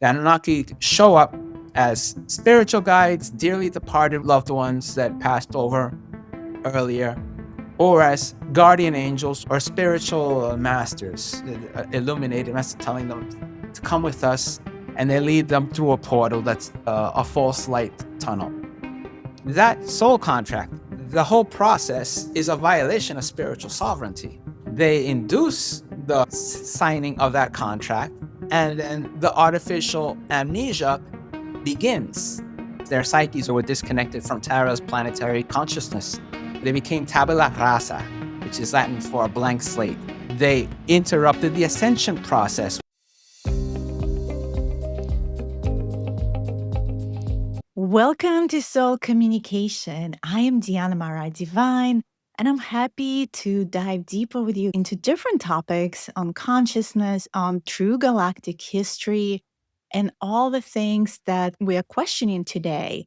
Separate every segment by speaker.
Speaker 1: The Anunnaki show up as spiritual guides, dearly departed loved ones that passed over earlier, or as guardian angels or spiritual masters, illuminated masters telling them to come with us, and they lead them through a portal that's a false light tunnel. That soul contract, the whole process is a violation of spiritual sovereignty. They induce the signing of that contract, and then the artificial amnesia begins. Their psyches were disconnected from Terra's planetary consciousness. They became tabula rasa, which is Latin for a blank slate. They interrupted the ascension process.
Speaker 2: Welcome to Soul Communication. I am MaAra Divine, and I'm happy to dive deeper with you into different topics on consciousness, on true galactic history, and all the things that we are questioning today.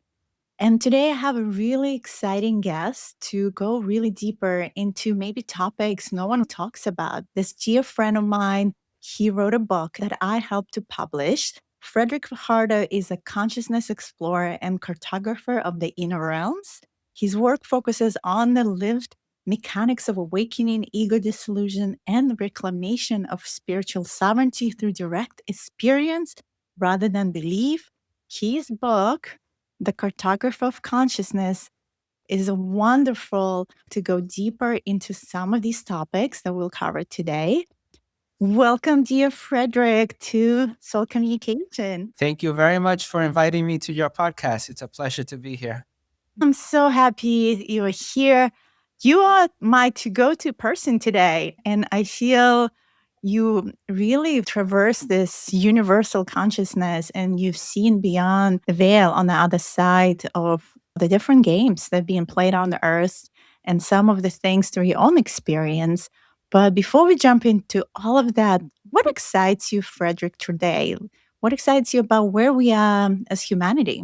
Speaker 2: And today I have a really exciting guest to go really deeper into maybe topics no one talks about. This dear friend of mine, he wrote a book that I helped to publish. Frederick Fajardo is a consciousness explorer and cartographer of the inner realms. His work focuses on the lived mechanics of awakening, ego dissolution, and reclamation of spiritual sovereignty through direct experience rather than belief. His book, The Cartographer of Consciousness, is wonderful to go deeper into some of these topics that we'll cover today. Welcome, dear Frederick, to Soul Communication.
Speaker 1: Thank you very much for inviting me to your podcast. It's a pleasure to be here.
Speaker 2: I'm so happy you're here. You are my to-go-to person today, and I feel you really traverse this universal consciousness and you've seen beyond the veil on the other side of the different games that are being played on the earth and some of the things through your own experience. But before we jump into all of that, what excites you, Frederick, today? What excites you about where we are as humanity?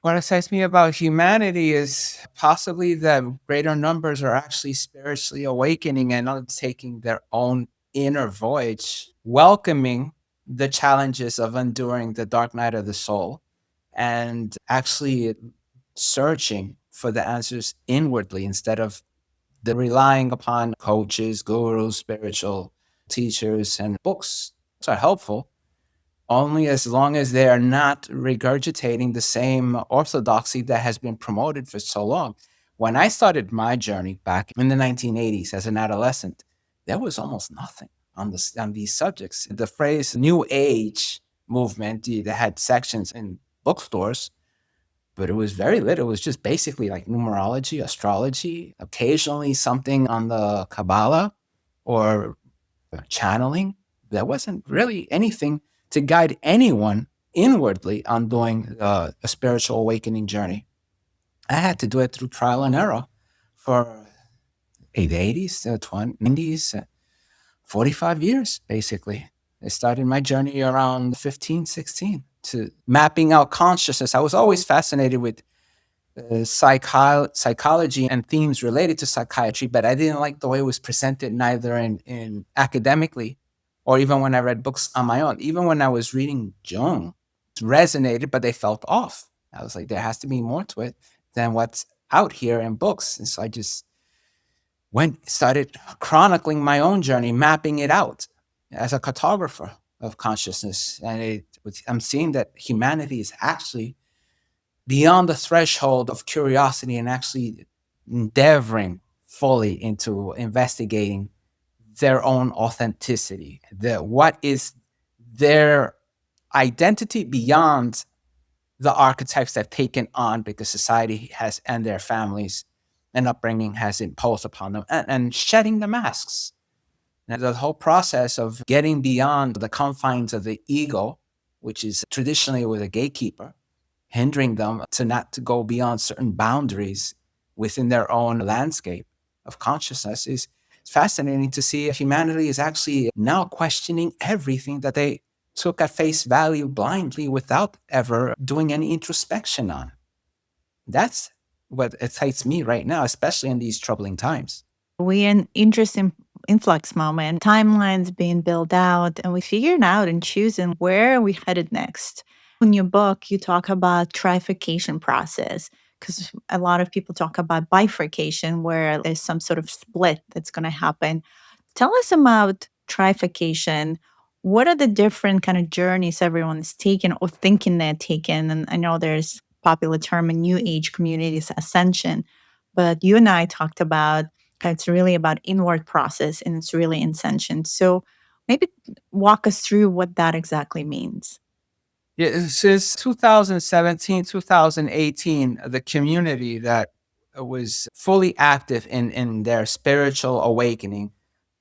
Speaker 1: What excites me about humanity is possibly that greater numbers are actually spiritually awakening and undertaking their own inner voyage, welcoming the challenges of enduring the dark night of the soul and actually searching for the answers inwardly instead of relying upon coaches, gurus, spiritual teachers, and books. Those are helpful only as long as they are not regurgitating the same orthodoxy that has been promoted for so long. When I started my journey back in the 1980s as an adolescent, there was almost nothing on these subjects. The phrase New Age movement, they had sections in bookstores, but it was very little. It was just basically like numerology, astrology, occasionally something on the Kabbalah or channeling. There wasn't really anything to guide anyone inwardly on doing a spiritual awakening journey. I had to do it through trial and error for the 80s, the 90s, 45 years, basically. I started my journey around 15, 16 to mapping out consciousness. I was always fascinated with psychology and themes related to psychiatry, but I didn't like the way it was presented, neither in academically or even when I read books on my own. Even when I was reading Jung, it resonated, but they felt off. I was like, there has to be more to it than what's out here in books. And so I just started chronicling my own journey, mapping it out as a cartographer of consciousness. And I'm seeing that humanity is actually beyond the threshold of curiosity and actually endeavoring fully into investigating their own authenticity, what is their identity beyond the archetypes they've taken on because society has and their families and upbringing has imposed upon them, and shedding the masks. And the whole process of getting beyond the confines of the ego, which is traditionally with a gatekeeper, hindering them to go beyond certain boundaries within their own landscape of consciousness, is fascinating to see. Humanity is actually now questioning everything that they took at face value blindly without ever doing any introspection on. That's what excites me right now, especially in these troubling times.
Speaker 2: We're in interesting influx moment, timelines being built out, and we figuring out and choosing where we headed next. In your book, you talk about trifurcation process because a lot of people talk about bifurcation, where there's some sort of split that's going to happen. Tell us about trifurcation. What are the different kind of journeys everyone's taking or thinking they're taking? And I know there's popular term in New Age communities, Ascension, but you and I talked about how it's really about inward process and it's really Incension. So maybe walk us through what that exactly means.
Speaker 1: Yeah, since 2017, 2018, the community that was fully active in their spiritual awakening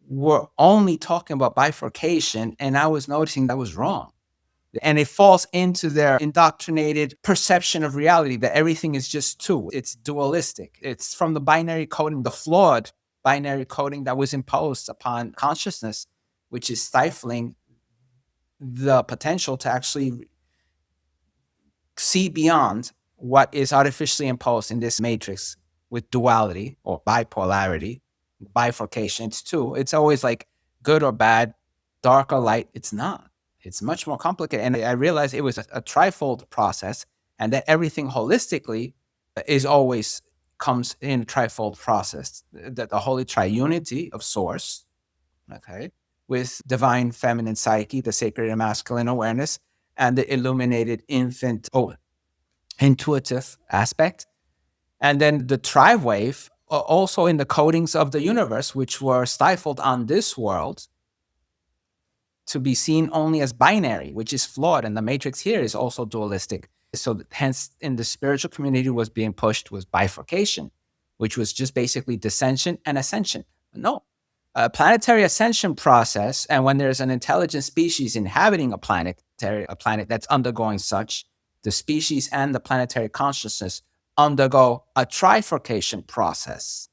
Speaker 1: were only talking about bifurcation, and I was noticing that was wrong. And it falls into their indoctrinated perception of reality that everything is just two. It's dualistic. It's from the binary coding, the flawed binary coding that was imposed upon consciousness, which is stifling the potential to actually see beyond what is artificially imposed in this matrix with duality or bipolarity, bifurcation. It's two. It's always like good or bad, dark or light. It's not. It's much more complicated. And I realized it was a trifold process, and that everything holistically is always comes in a trifold process. That the holy triunity of source, okay, with divine feminine psyche, the sacred and masculine awareness, and the illuminated infant intuitive aspect. And then the tri-wave, also in the codings of the universe, which were stifled on this world to be seen only as binary, which is flawed. And the matrix here is also dualistic. So hence in the spiritual community was being pushed was bifurcation, which was just basically descension and ascension. No, a planetary ascension process. And when there's an intelligent species inhabiting a planet that's undergoing such, the species and the planetary consciousness undergo a trifurcation process.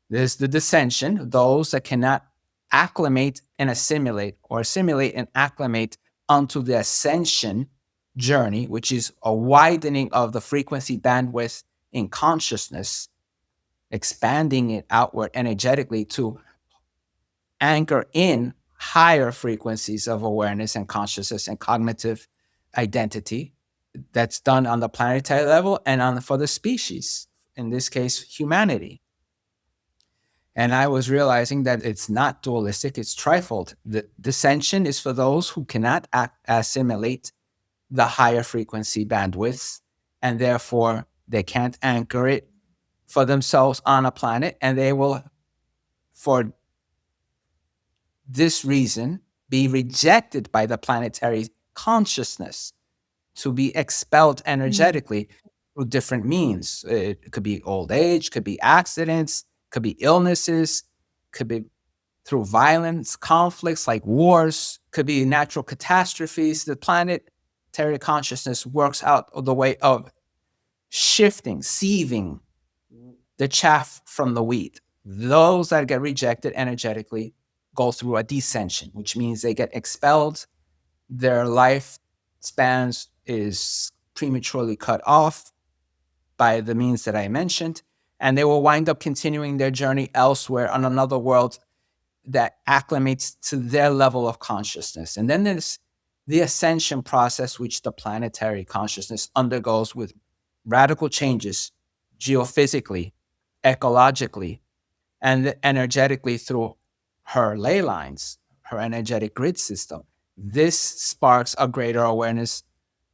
Speaker 1: There's the descension, those that cannot acclimate and assimilate, or assimilate and acclimate onto the ascension journey, which is a widening of the frequency bandwidth in consciousness, expanding it outward energetically to anchor in higher frequencies of awareness and consciousness and cognitive identity. That's done on the planetary level and for the species, in this case, humanity. And I was realizing that it's not dualistic, it's trifold. The dissension is for those who cannot assimilate the higher frequency bandwidths, and therefore they can't anchor it for themselves on a planet, and they will, for this reason, be rejected by the planetary consciousness to be expelled energetically through different means. It could be old age, could be accidents, could be illnesses, could be through violence, conflicts like wars, could be natural catastrophes. The planetary consciousness works out of the way of shifting, sieving the chaff from the wheat. Those that get rejected energetically go through a descension, which means they get expelled. Their lifespans is prematurely cut off by the means that I mentioned, and they will wind up continuing their journey elsewhere on another world that acclimates to their level of consciousness. And then there's the ascension process, which the planetary consciousness undergoes with radical changes geophysically, ecologically, and energetically through her ley lines, her energetic grid system. This sparks a greater awareness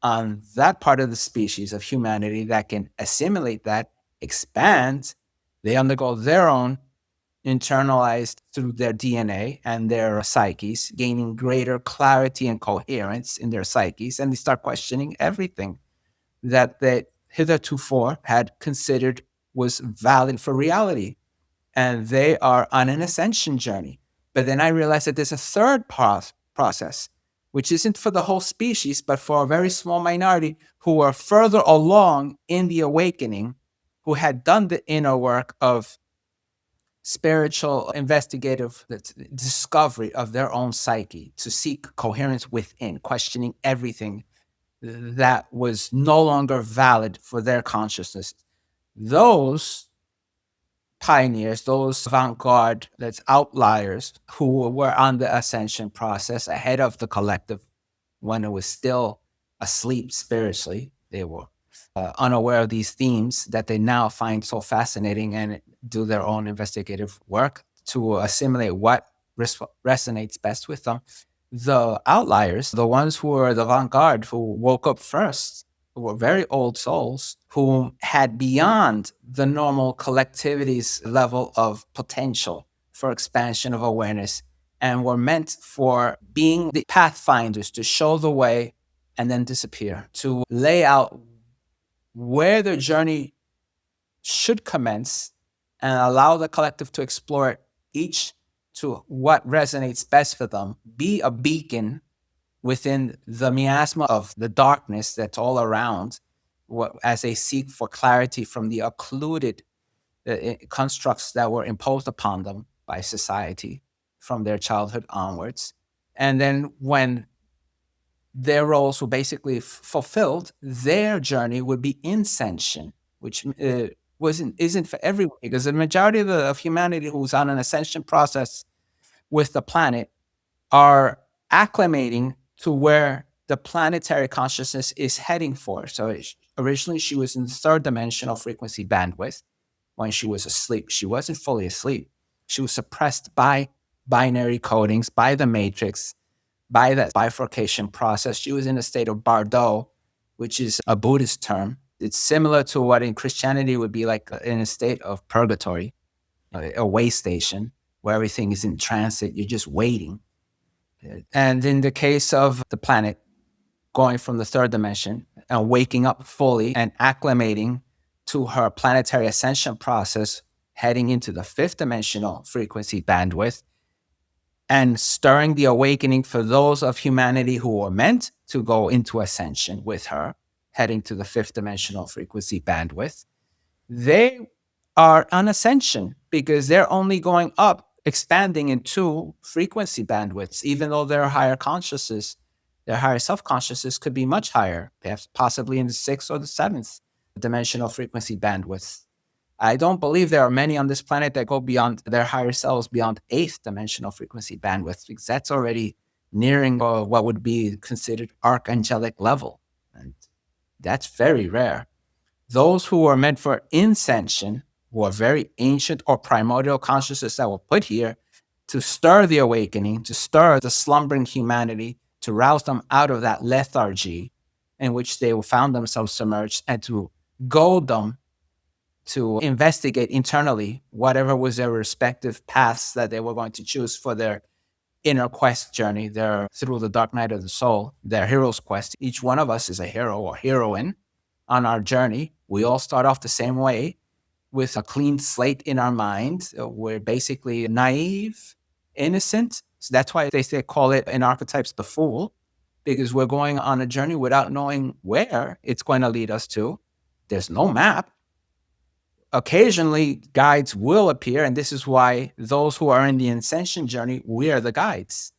Speaker 1: on that part of the species of humanity that can assimilate that, expand. They undergo their own internalized through their DNA and their psyches, gaining greater clarity and coherence in their psyches, and they start questioning everything that they hitherto had considered was valid for reality. And they are on an ascension journey. But then I realized that there's a third process, which isn't for the whole species, but for a very small minority who are further along in the awakening, who had done the inner work of spiritual investigative discovery of their own psyche to seek coherence within, questioning everything that was no longer valid for their consciousness. Those pioneers, those avant-garde, that's outliers who were on the ascension process ahead of the collective when it was still asleep spiritually. They were unaware of these themes that they now find so fascinating and do their own investigative work to assimilate what resonates best with them. The outliers, the ones who were the avant-garde, who woke up first, who were very old souls, who had beyond the normal collectivity's level of potential for expansion of awareness and were meant for being the pathfinders to show the way and then disappear, to lay out where the journey should commence and allow the collective to explore it, each to what resonates best for them, be a beacon within the miasma of the darkness that's all around, as they seek for clarity from the occluded constructs that were imposed upon them by society from their childhood onwards. And then when their roles were basically fulfilled, their journey would be Incension, which isn't for everyone, because the majority of humanity who's on an ascension process with the planet are acclimating to where the planetary consciousness is heading for. So originally she was in the third dimensional frequency bandwidth when she was asleep. She wasn't fully asleep. She was suppressed by binary codings, by the matrix, by that bifurcation process. She was in a state of bardo, which is a Buddhist term. It's similar to what in Christianity would be like in a state of purgatory, a way station where everything is in transit. You're just waiting. And in the case of the planet going from the third dimension and waking up fully and acclimating to her planetary ascension process, heading into the fifth dimensional frequency bandwidth, and stirring the awakening for those of humanity who were meant to go into ascension with her, heading to the fifth dimensional frequency bandwidth, they are on ascension because they're only going up, expanding in two frequency bandwidths, even though their higher consciousness, their higher self-consciousness could be much higher, perhaps possibly in the sixth or the seventh dimensional frequency bandwidth. I don't believe there are many on this planet that go beyond their higher selves, beyond eighth dimensional frequency bandwidth, because that's already nearing what would be considered archangelic level. And that's very rare. Those who are meant for Incension, who are very ancient or primordial consciousness that were put here to stir the awakening, to stir the slumbering humanity, to rouse them out of that lethargy in which they found themselves submerged, and to goad them to investigate internally whatever was their respective paths that they were going to choose for their inner quest journey, their through the dark night of the soul, their hero's quest. Each one of us is a hero or heroine on our journey. We all start off the same way with a clean slate in our mind. We're basically naive, innocent. So that's why they call it in archetypes the fool, because we're going on a journey without knowing where it's going to lead us to. There's no map. Occasionally, guides will appear, and this is why those who are in the ascension journey, we are the guides.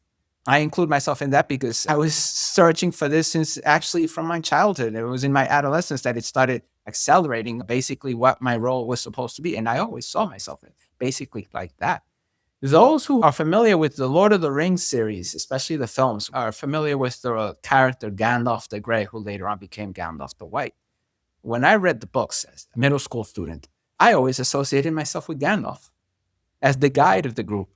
Speaker 1: I include myself in that because I was searching for this since actually from my childhood. It was in my adolescence that it started accelerating basically what my role was supposed to be. And I always saw myself basically like that. Those who are familiar with the Lord of the Rings series, especially the films, are familiar with the character Gandalf the Grey, who later on became Gandalf the White. When I read the books as a middle school student, I always associated myself with Gandalf as the guide of the group.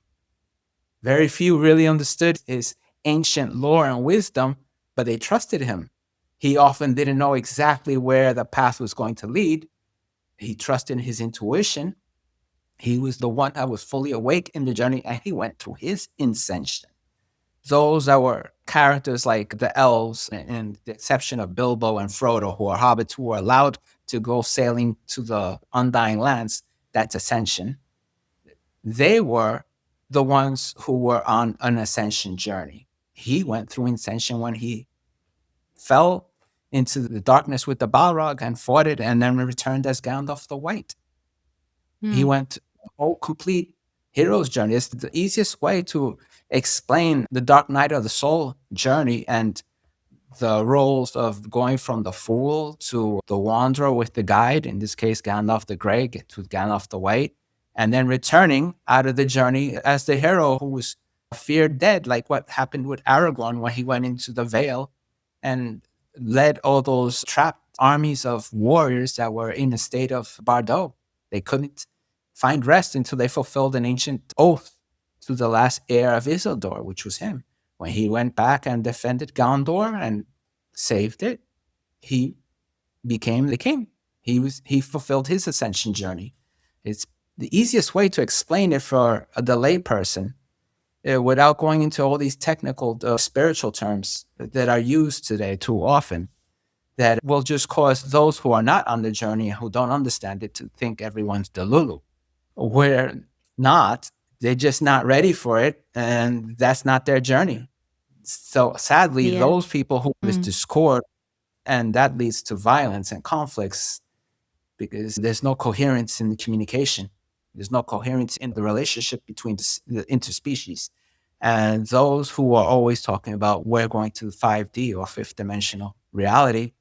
Speaker 1: Very few really understood his ancient lore and wisdom, but they trusted him. He often didn't know exactly where the path was going to lead. He trusted his intuition. He was the one that was fully awake in the journey, and he went through his Incension. Those that were characters like the elves, and the exception of Bilbo and Frodo, who are hobbits who were allowed to go sailing to the undying lands, that's Ascension. They were the ones who were on an ascension journey. He went through Incension when he fell into the darkness with the Balrog and fought it, and then returned as Gandalf the White. He went a whole complete hero's journey. It's the easiest way to explain the dark night of the soul journey and the roles of going from the fool to the wanderer with the guide, in this case Gandalf the Grey, to Gandalf the White, and then returning out of the journey as the hero who was feared dead, like what happened with Aragorn when he went into the Vale and led all those trapped armies of warriors that were in a state of bardo. They couldn't find rest until they fulfilled an ancient oath to the last heir of Isildur, which was him. When he went back and defended Gondor and saved it, he became the king. He fulfilled his ascension journey. It's the easiest way to explain it for the lay person without going into all these technical spiritual terms that are used today too often, that will just cause those who are not on the journey, who don't understand it, to think everyone's delulu. We're not. They're just not ready for it, and that's not their journey. So sadly,
Speaker 2: Yeah.
Speaker 1: those people who this discord, and that leads to violence and conflicts because there's no coherence in the communication. There's no coherence in the relationship between the interspecies. And those who are always talking about we're going to 5D or fifth dimensional reality,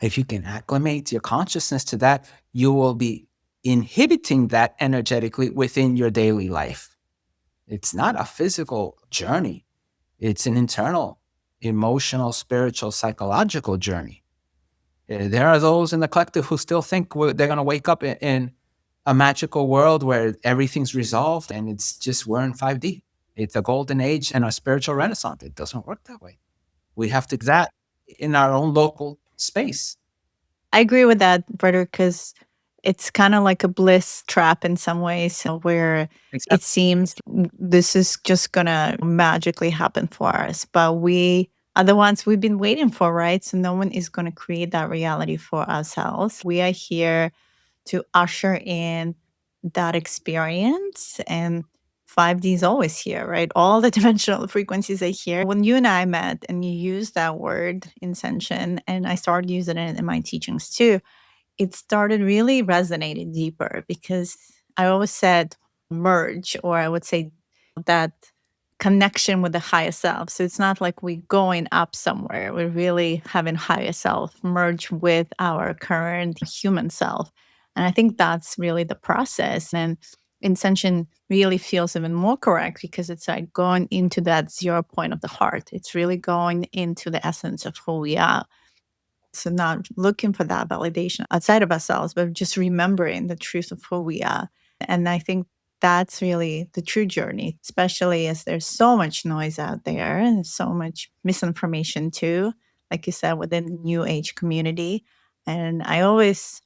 Speaker 1: if you can acclimate your consciousness to that, you will be inhibiting that energetically within your daily life. It's not a physical journey, it's an internal, emotional, spiritual, psychological journey. There are those in the collective who still think they're going to wake up in a magical world where everything's resolved and it's just we're in 5D. It's a golden age and a spiritual renaissance. It doesn't work that way. We have to do that in our own local space.
Speaker 2: I agree with that, Frederick, because it's kind of like a bliss trap in some ways, where it seems this is just going to magically happen for us. But we are the ones we've been waiting for, right? So no one is going to create that reality for ourselves. We are here to usher in that experience. And 5D is always here, right? All the dimensional frequencies are here. When you and I met and you used that word, Incension, and I started using it in my teachings too, it started really resonating deeper because I always said merge, or I would say that connection with the higher self. So it's not like we're going up somewhere. We're really having higher self merge with our current human self. And I think that's really the process. And Incension really feels even more correct because it's like going into that 0 point of the heart. It's really going into the essence of who we are. So not looking for that validation outside of ourselves, but just remembering the truth of who we are. And I think that's really the true journey, especially as there's so much noise out there and so much misinformation too, like you said, within the new age community. And I always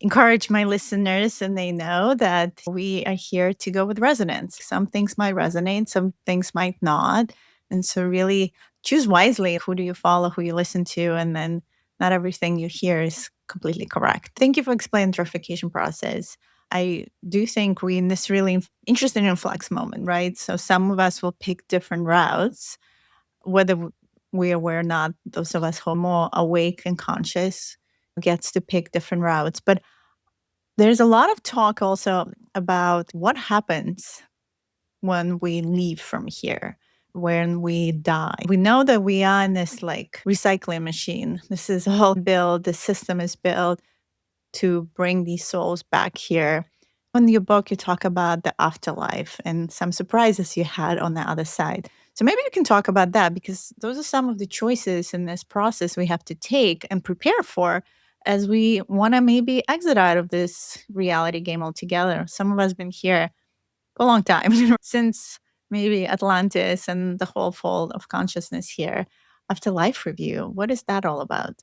Speaker 2: encourage my listeners, and they know that we are here to go with resonance. Some things might resonate, some things might not. And so really choose wisely, who do you follow, who you listen to, and then not everything you hear is completely correct. Thank you for explaining the purification process. I do think we're in this really interesting influx moment, right? So some of us will pick different routes, whether we're aware or not. Those of us who are more awake and conscious gets to pick different routes. But there's a lot of talk also about what happens when we leave from here, when we die. We know that we are in this like recycling machine. This is all built, the system is built to bring these souls back here. In your book, you talk about the afterlife and some surprises you had on the other side. So maybe you can talk about that, because those are some of the choices in this process we have to take and prepare for as we want to maybe exit out of this reality game altogether. Some of us been here a long time, since maybe Atlantis and the whole fold of consciousness here. Afterlife review, what is that all about?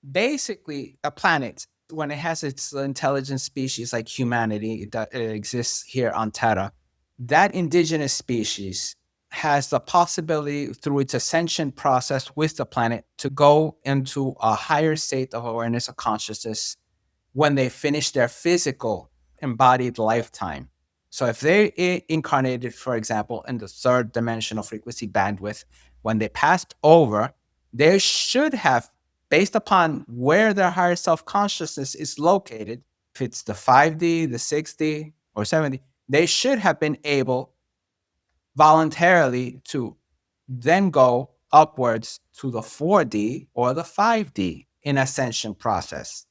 Speaker 1: Basically, a planet, when it has its intelligent species like humanity that exists here on Terra, that indigenous species has the possibility through its ascension process with the planet to go into a higher state of awareness of consciousness when they finish their physical embodied lifetime. So if they incarnated, for example, in the third dimensional frequency bandwidth, when they passed over, they should have, based upon where their higher self consciousness is located, if it's the 5D, the 6D, or 7D, they should have been able voluntarily to then go upwards to the 4D or the 5D in ascension process.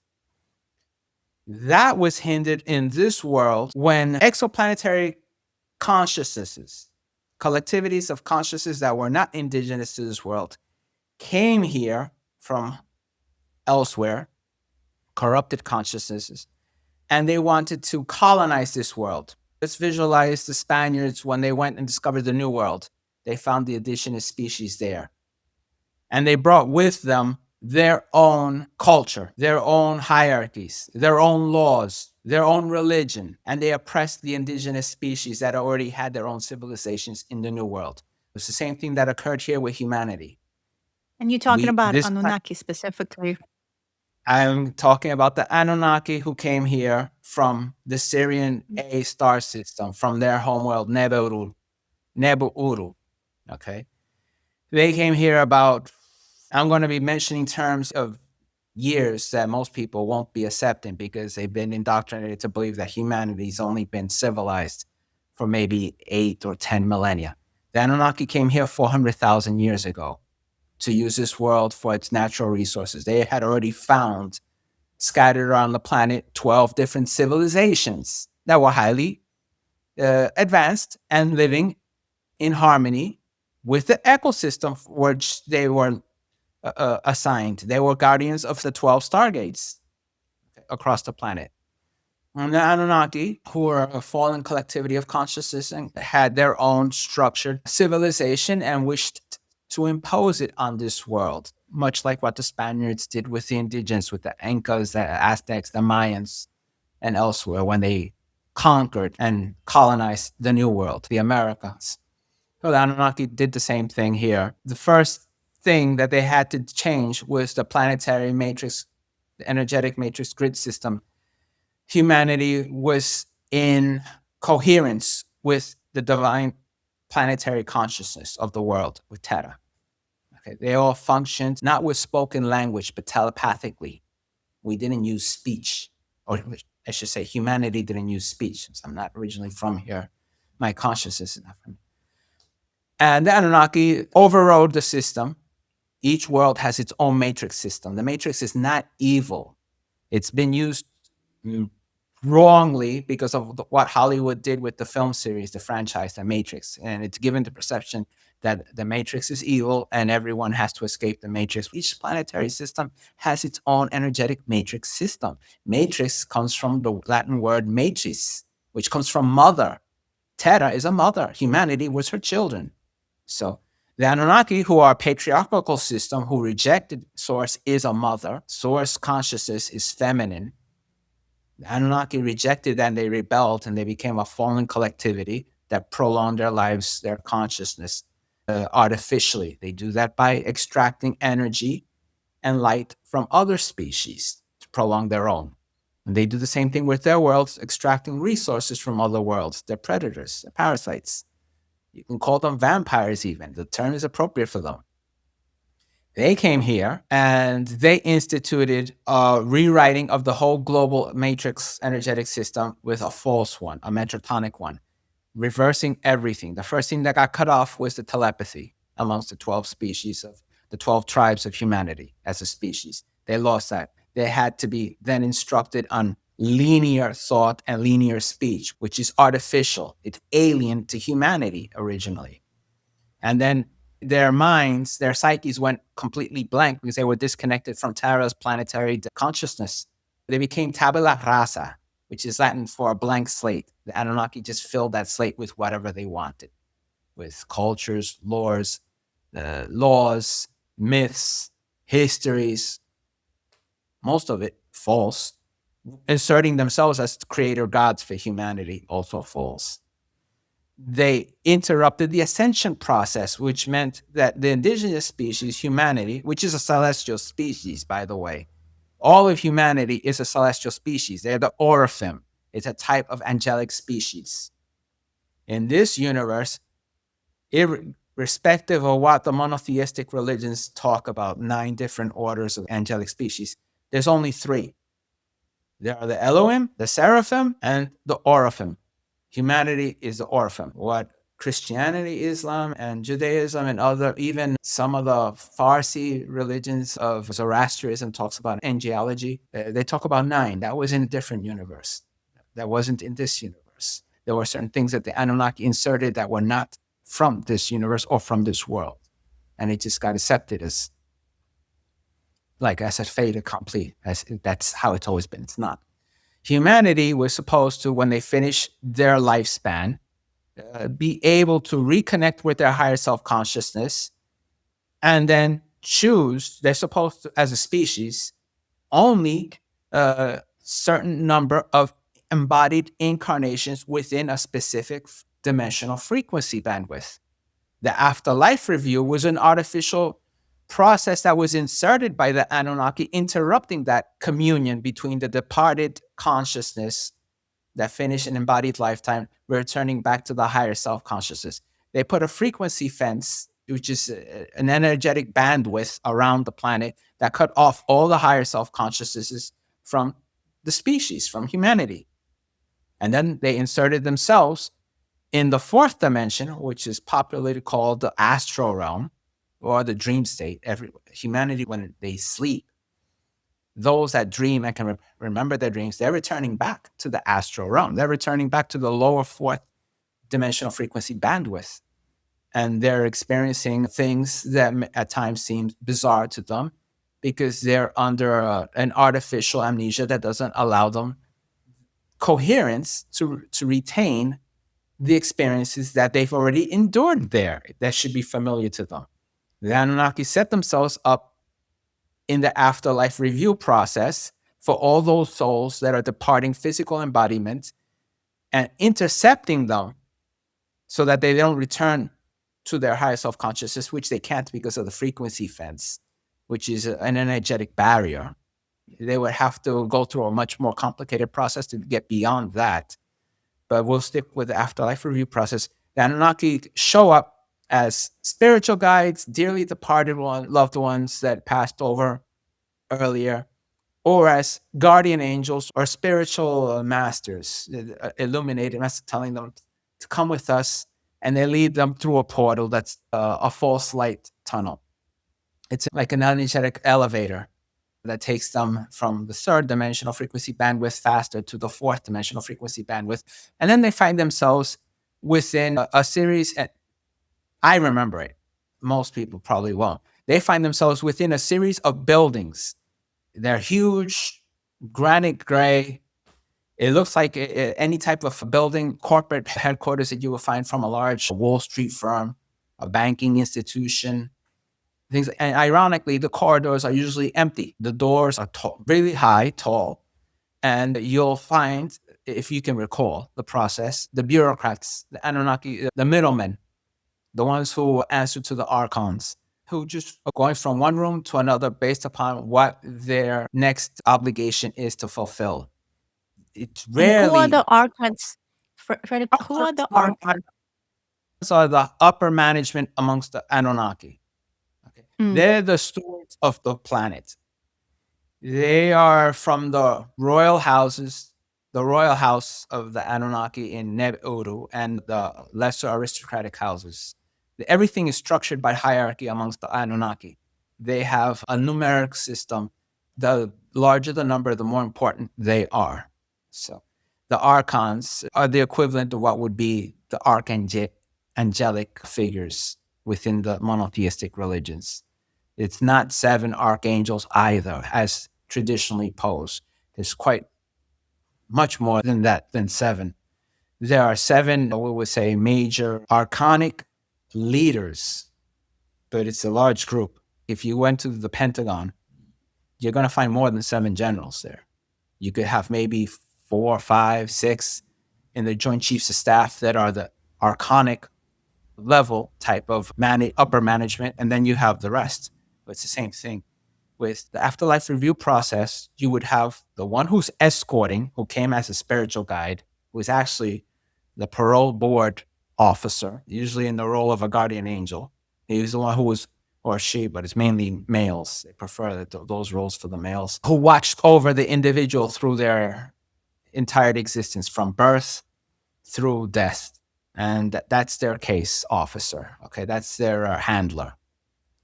Speaker 1: That was hindered in this world when exoplanetary consciousnesses, collectivities of consciousness that were not indigenous to this world, came here from elsewhere, corrupted consciousnesses, and they wanted to colonize this world. Let's visualize the Spaniards when they went and discovered the New World. They found the indigenous species there. And they brought with them their own culture, their own hierarchies, their own laws, their own religion, and they oppressed the indigenous species that already had their own civilizations in the New World. It's the same thing that occurred here with humanity.
Speaker 2: And you're talking about
Speaker 1: This
Speaker 2: Anunnaki specifically.
Speaker 1: I'm talking about the Anunnaki who came here from the Syrian A star system, from their homeworld, Nebu'uru. Okay. They came here about, I'm going to be mentioning terms of years that most people won't be accepting because they've been indoctrinated to believe that humanity's only been civilized for maybe 8 or 10 millennia. The Anunnaki came here 400,000 years ago to use this world for its natural resources. They had already found, scattered around the planet, 12 different civilizations that were highly advanced and living in harmony with the ecosystem which they were assigned. They were guardians of the 12 stargates across the planet. And the Anunnaki, who were a fallen collectivity of consciousness and had their own structured civilization and wished to impose it on this world, much like what the Spaniards did with the indigenous, with the Incas, the Aztecs, the Mayans, and elsewhere when they conquered and colonized the New World, the Americas. So the Anunnaki did the same thing here. The first thing that they had to change was the planetary matrix, the energetic matrix grid system. Humanity was in coherence with the divine planetary consciousness of the world, with Theta. Okay, they all functioned not with spoken language, but telepathically. We didn't use speech, or I should say, humanity didn't use speech. Since I'm not originally from here, my consciousness is not from here. And the Anunnaki overrode the system. Each world has its own matrix system. The matrix is not evil. It's been used wrongly because of what Hollywood did with the film series, the franchise, The Matrix. And it's given the perception that the Matrix is evil and everyone has to escape the Matrix. Each planetary system has its own energetic matrix system. Matrix comes from the Latin word matris, which comes from mother. Theta is a mother. Humanity was her children. So the Anunnaki, who are a patriarchal system, who rejected Source, is a mother. Source consciousness is feminine. The Anunnaki rejected that and they rebelled and they became a fallen collectivity that prolonged their lives, their consciousness artificially. They do that by extracting energy and light from other species to prolong their own. And they do the same thing with their worlds, extracting resources from other worlds. They're predators, they're parasites. You can call them vampires even. The term is appropriate for them. They came here and they instituted a rewriting of the whole global matrix energetic system with a false one, a metatonic one, reversing everything. The first thing that got cut off was the telepathy amongst the 12 species of the 12 tribes of humanity as a species. They lost that. They had to be then instructed on linear thought and linear speech, which is artificial. It's alien to humanity originally. And then their minds, their psyches went completely blank because they were disconnected from Terra's planetary consciousness. They became tabula rasa, which is Latin for a blank slate. The Anunnaki just filled that slate with whatever they wanted, with cultures, laws, myths, histories, most of it false, inserting themselves as creator gods for humanity, also false. They interrupted the ascension process, which meant that the indigenous species, humanity, which is a celestial species, by the way, all of humanity is a celestial species. They're the Oraphim. It's a type of angelic species. In this universe, irrespective of what the monotheistic religions talk about, 9 different orders of angelic species, there's only 3. There are the Elohim, the Seraphim, and the Oraphim. Humanity is the Oraphim. What Christianity, Islam, and Judaism, and even some of the Farsi religions of Zoroastrianism talks about angelology. They talk about 9. That was in a different universe. That wasn't in this universe. There were certain things that the Anunnaki inserted that were not from this universe or from this world. And it just got accepted as a fait accompli. That's how it's always been. It's not. Humanity was supposed to, when they finish their lifespan, be able to reconnect with their higher self consciousness and then choose. They're supposed to, as a species, only a certain number of embodied incarnations within a specific dimensional frequency bandwidth. The afterlife review was an artificial process that was inserted by the Anunnaki, interrupting that communion between the departed consciousness that finished an embodied lifetime, returning back to the higher self consciousness. They put a frequency fence, which is an energetic bandwidth around the planet that cut off all the higher self consciousnesses from the species, from humanity. And then they inserted themselves in the 4th dimension, which is popularly called the astral realm or the dream state. Humanity, when they sleep, those that dream and can remember their dreams, they're returning back to the astral realm. They're returning back to the lower 4th dimensional frequency bandwidth. And they're experiencing things that at times seem bizarre to them because they're under an artificial amnesia that doesn't allow them coherence to retain the experiences that they've already endured there that should be familiar to them. The Anunnaki set themselves up in the afterlife review process for all those souls that are departing physical embodiment and intercepting them so that they don't return to their higher self-consciousness, which they can't because of the frequency fence, which is an energetic barrier. They would have to go through a much more complicated process to get beyond that. But we'll stick with the afterlife review process. The Anunnaki show up as spiritual guides, dearly departed loved ones that passed over earlier, or as guardian angels or spiritual masters, illuminated masters, telling them to come with us, and they lead them through a portal that's a false light tunnel. It's like an energetic elevator that takes them from the 3rd dimensional frequency bandwidth faster to the 4th dimensional frequency bandwidth. And then they find themselves within a series, and I remember it. Most people probably won't. They find themselves within a series of buildings. They're huge, granite gray. It looks like any type of building, corporate headquarters that you will find from a large Wall Street firm, a banking institution. Things, and ironically, the corridors are usually empty. The doors are really high, tall, and you'll find, if you can recall the process, the bureaucrats, the Anunnaki, the middlemen, the ones who answer to the Archons, who just are going from one room to another based upon what their next obligation is to fulfill. It's
Speaker 2: And who are
Speaker 1: rarely
Speaker 2: the Archons? Frederick, who are the Archons?
Speaker 1: are the upper management amongst the Anunnaki. Okay. They're the stewards of the planet. They are from the royal houses, the royal house of the Anunnaki in Neb Uru and the lesser aristocratic houses. Everything is structured by hierarchy amongst the Anunnaki. They have a numeric system. The larger the number, the more important they are. So the Archons are the equivalent of what would be the angelic figures within the monotheistic religions. It's not 7 archangels either, as traditionally posed. There's quite much more than that, than 7. There are 7, we would say, major archonic leaders, but it's a large group. If you went to the Pentagon, you're going to find more than 7 generals there. You could have maybe 4, 5, 6 in the Joint Chiefs of Staff that are the archonic level type of upper management, and then you have the rest. But it's the same thing. With the afterlife review process, you would have the one who's escorting, who came as a spiritual guide, who is actually the parole board officer, usually in the role of a guardian angel. He's the one who was, or she, but it's mainly males. They prefer those roles for the males, who watched over the individual through their entire existence, from birth through death. And that's their case officer. Okay, that's their handler.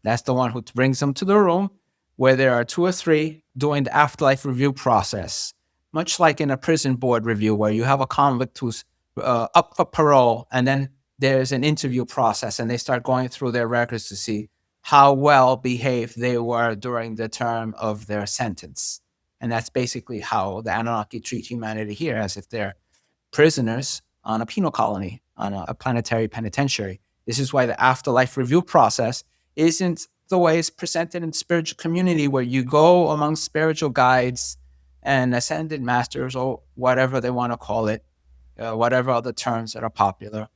Speaker 1: That's the one who brings them to the room where there are 2 or 3 doing the afterlife review process, much like in a prison board review where you have a convict who's up for parole, and then there's an interview process, and they start going through their records to see how well behaved they were during the term of their sentence. And that's basically how the Anunnaki treat humanity here, as if they're prisoners on a penal colony, on a planetary penitentiary. This is why the afterlife review process isn't the way it's presented in spiritual community, where you go among spiritual guides and ascended masters, or whatever they want to call it, whatever other terms that are popular,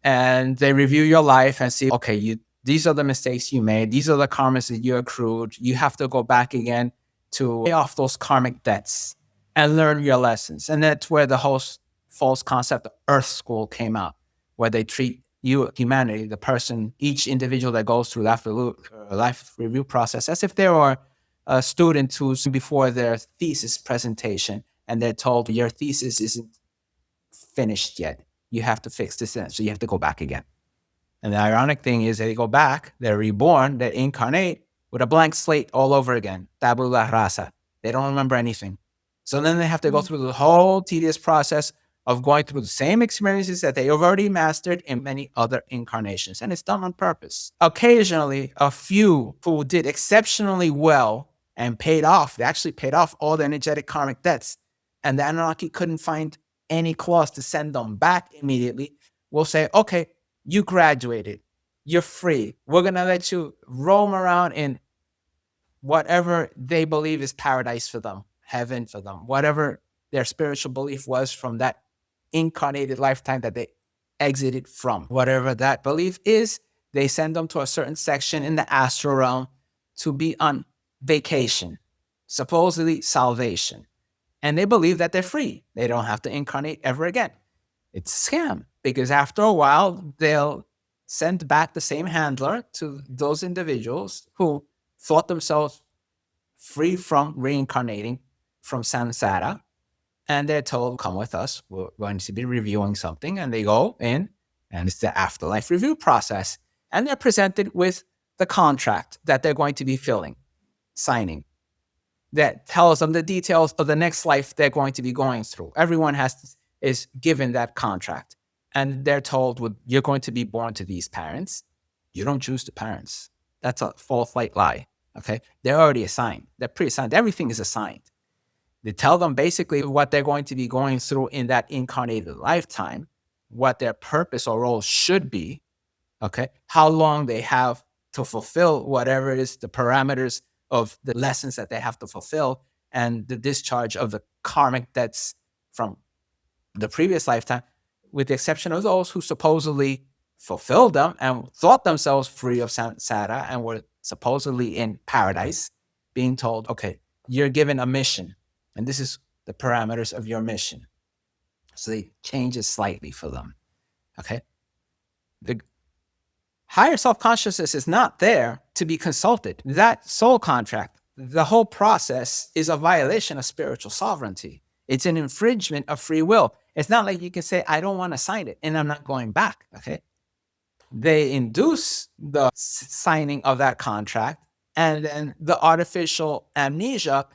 Speaker 1: and they review your life and see, okay, these are the mistakes you made, these are the karmas that you accrued. You have to go back again to pay off those karmic debts and learn your lessons. And that's where the whole false concept of Earth School came out, where they treat you, humanity, the person, each individual that goes through the life review process, as if they were a student who's before their thesis presentation, and they're told your thesis isn't finished yet. You have to fix this, so you have to go back again. And the ironic thing is they go back, they're reborn, they incarnate with a blank slate all over again. Tabula rasa. They don't remember anything. So then they have to go through the whole tedious process of going through the same experiences that they have already mastered in many other incarnations. And it's done on purpose. Occasionally, a few who did exceptionally well and paid off, they actually paid off all the energetic karmic debts. And the Anunnaki couldn't find any clause to send them back immediately. We'll say, okay, you graduated, you're free. We're going to let you roam around in whatever they believe is paradise for them, heaven for them, whatever their spiritual belief was from that incarnated lifetime that they exited from. Whatever that belief is, they send them to a certain section in the astral realm to be on vacation, supposedly salvation. And they believe that they're free. They don't have to incarnate ever again. It's a scam, because after a while, they'll send back the same handler to those individuals who thought themselves free from reincarnating from samsara. And they're told, come with us. We're going to be reviewing something. And they go in, and it's the afterlife review process. And they're presented with the contract that they're going to be signing, that tells them the details of the next life they're going to be going through. Everyone is given that contract. And they're told, well, you're going to be born to these parents. You don't choose the parents. That's a false white lie. Okay. They're already assigned. They're pre-assigned. Everything is assigned. They tell them basically what they're going to be going through in that incarnated lifetime, what their purpose or role should be. Okay. How long they have to fulfill whatever it is, the parameters of the lessons that they have to fulfill, and the discharge of the karmic debts from the previous lifetime, with the exception of those who supposedly fulfilled them and thought themselves free of samsara and were supposedly in paradise, being told, okay, you're given a mission, and this is the parameters of your mission. So they change it slightly for them. Okay. The higher self-consciousness is not there to be consulted. That soul contract, the whole process, is a violation of spiritual sovereignty. It's an infringement of free will. It's not like you can say, I don't want to sign it and I'm not going back. Okay. They induce the signing of that contract, and then the artificial amnesia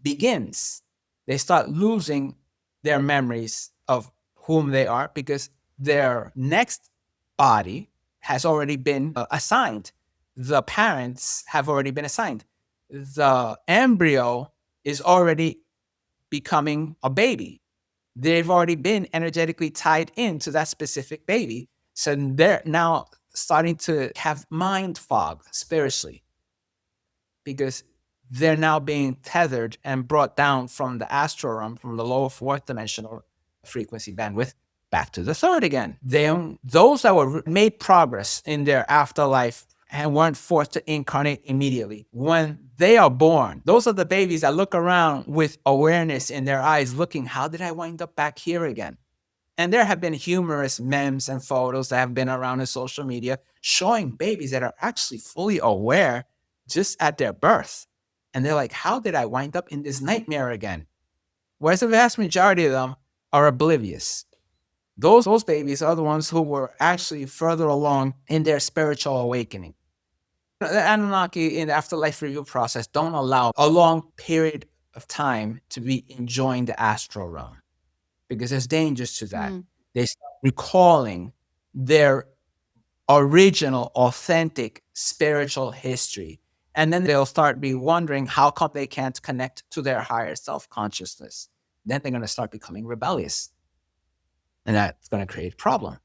Speaker 1: begins. They start losing their memories of whom they are, because their next body has already been assigned. The parents have already been assigned. The embryo is already becoming a baby. They've already been energetically tied into that specific baby. So they're now starting to have mind fog spiritually, because they're now being tethered and brought down from the astral realm, from the lower 4th dimensional frequency bandwidth, back to the 3rd again. Those that were made progress in their afterlife and weren't forced to incarnate immediately, when they are born, those are the babies that look around with awareness in their eyes, looking, how did I wind up back here again? And there have been humorous memes and photos that have been around in social media showing babies that are actually fully aware just at their birth. And they're like, how did I wind up in this nightmare again? Whereas the vast majority of them are oblivious. Those babies are the ones who were actually further along in their spiritual awakening. The Anunnaki in the afterlife review process don't allow a long period of time to be enjoying the astral realm because there's dangers to that. They start recalling their original, authentic spiritual history. And then they'll start be wondering how come they can't connect to their higher self-consciousness. Then they're going to start becoming rebellious. And that's going to create a problem.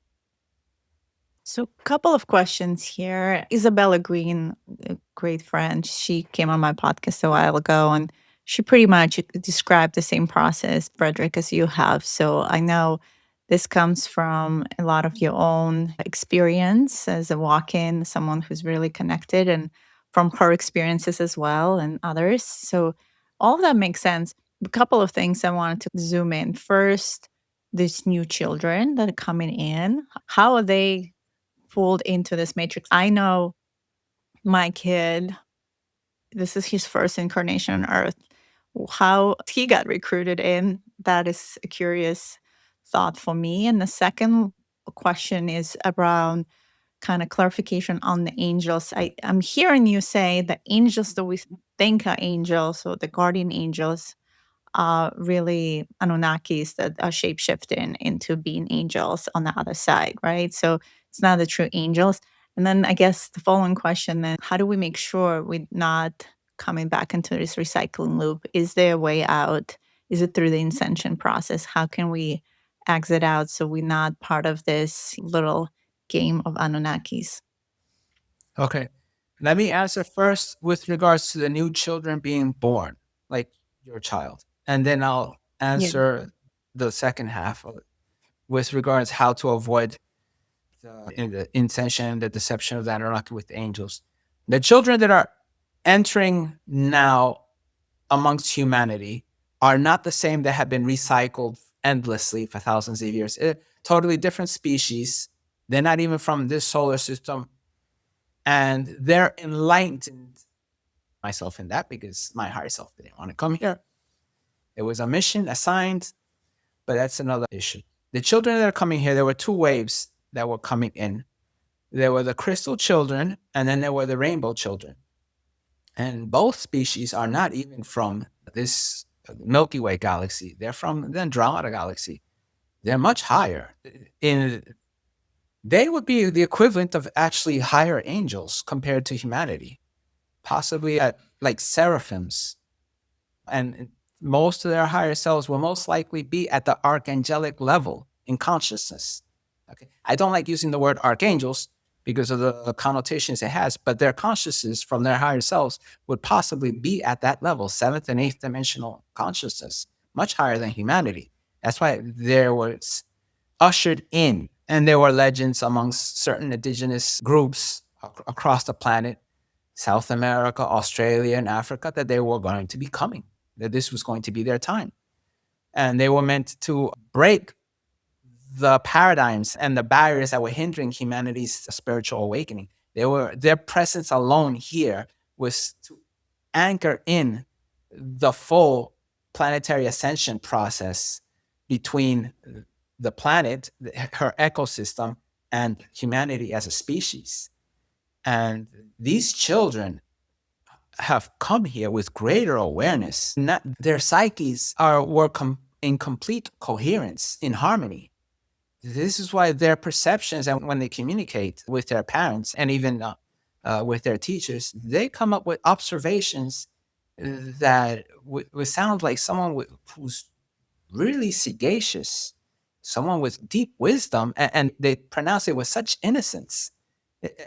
Speaker 2: So, a couple of questions here. Isabella Green, a great friend, she came on my podcast a while ago and she pretty much described the same process, Frederick, as you have. So, I know this comes from a lot of your own experience as a walk in, someone who's really connected, and from her experiences as well and others. So, all of that makes sense. A couple of things I wanted to zoom in. First, these new children that are coming in, how are they pulled into this matrix? I know my kid, this is his first incarnation on Earth. How he got recruited in, that is a curious thought for me. And the second question is around kind of clarification on the angels. I'm hearing you say the angels that we think are angels or the guardian angels are really Anunnakis that are shapeshifting into being angels on the other side, right? So it's not the true angels. And then I guess the following question then, how do we make sure we're not coming back into this recycling loop? Is there a way out? Is it through the Incension process? How can we exit out so we're not part of this little game of Anunnakis?
Speaker 1: Okay. Let me answer first with regards to the new children being born, like your child. And then I'll
Speaker 2: Yeah.
Speaker 1: answer the second half of it with regards how to avoid the Incension, the deception of the Anunnaki with the angels. The children that are entering now amongst humanity are not the same that have been recycled endlessly for thousands of years. Totally different species. They're not even from this solar system. And they're enlightened. Myself in that because my higher self didn't want to come here. It was a mission assigned, but that's another issue. The children that are coming here, there were two waves that were coming in. There were the Krystal children, and then there were the rainbow children. And both species are not even from this Milky Way galaxy. They're from the Andromeda galaxy. They're much higher. They would be the equivalent of actually higher angels compared to humanity, possibly at like seraphims. And most of their higher selves will most likely be at the archangelic level in consciousness. Okay. I don't like using the word archangels because of the connotations it has, but their consciousness from their higher selves would possibly be at that level, seventh and eighth dimensional consciousness, much higher than humanity. That's why there was ushered in, and there were legends amongst certain indigenous groups across the planet, South America, Australia, and Africa, that they were going to be coming, that this was going to be their time. And they were meant to break the paradigms and the barriers that were hindering humanity's spiritual awakening. Their presence alone here was to anchor in the full planetary ascension process between the planet, her ecosystem, and humanity as a species. And these children have come here with greater awareness. Their psyches were in complete coherence, in harmony. This is why their perceptions, and when they communicate with their parents and even with their teachers, they come up with observations that would sound like someone who's really sagacious, someone with deep wisdom, and they pronounce it with such innocence,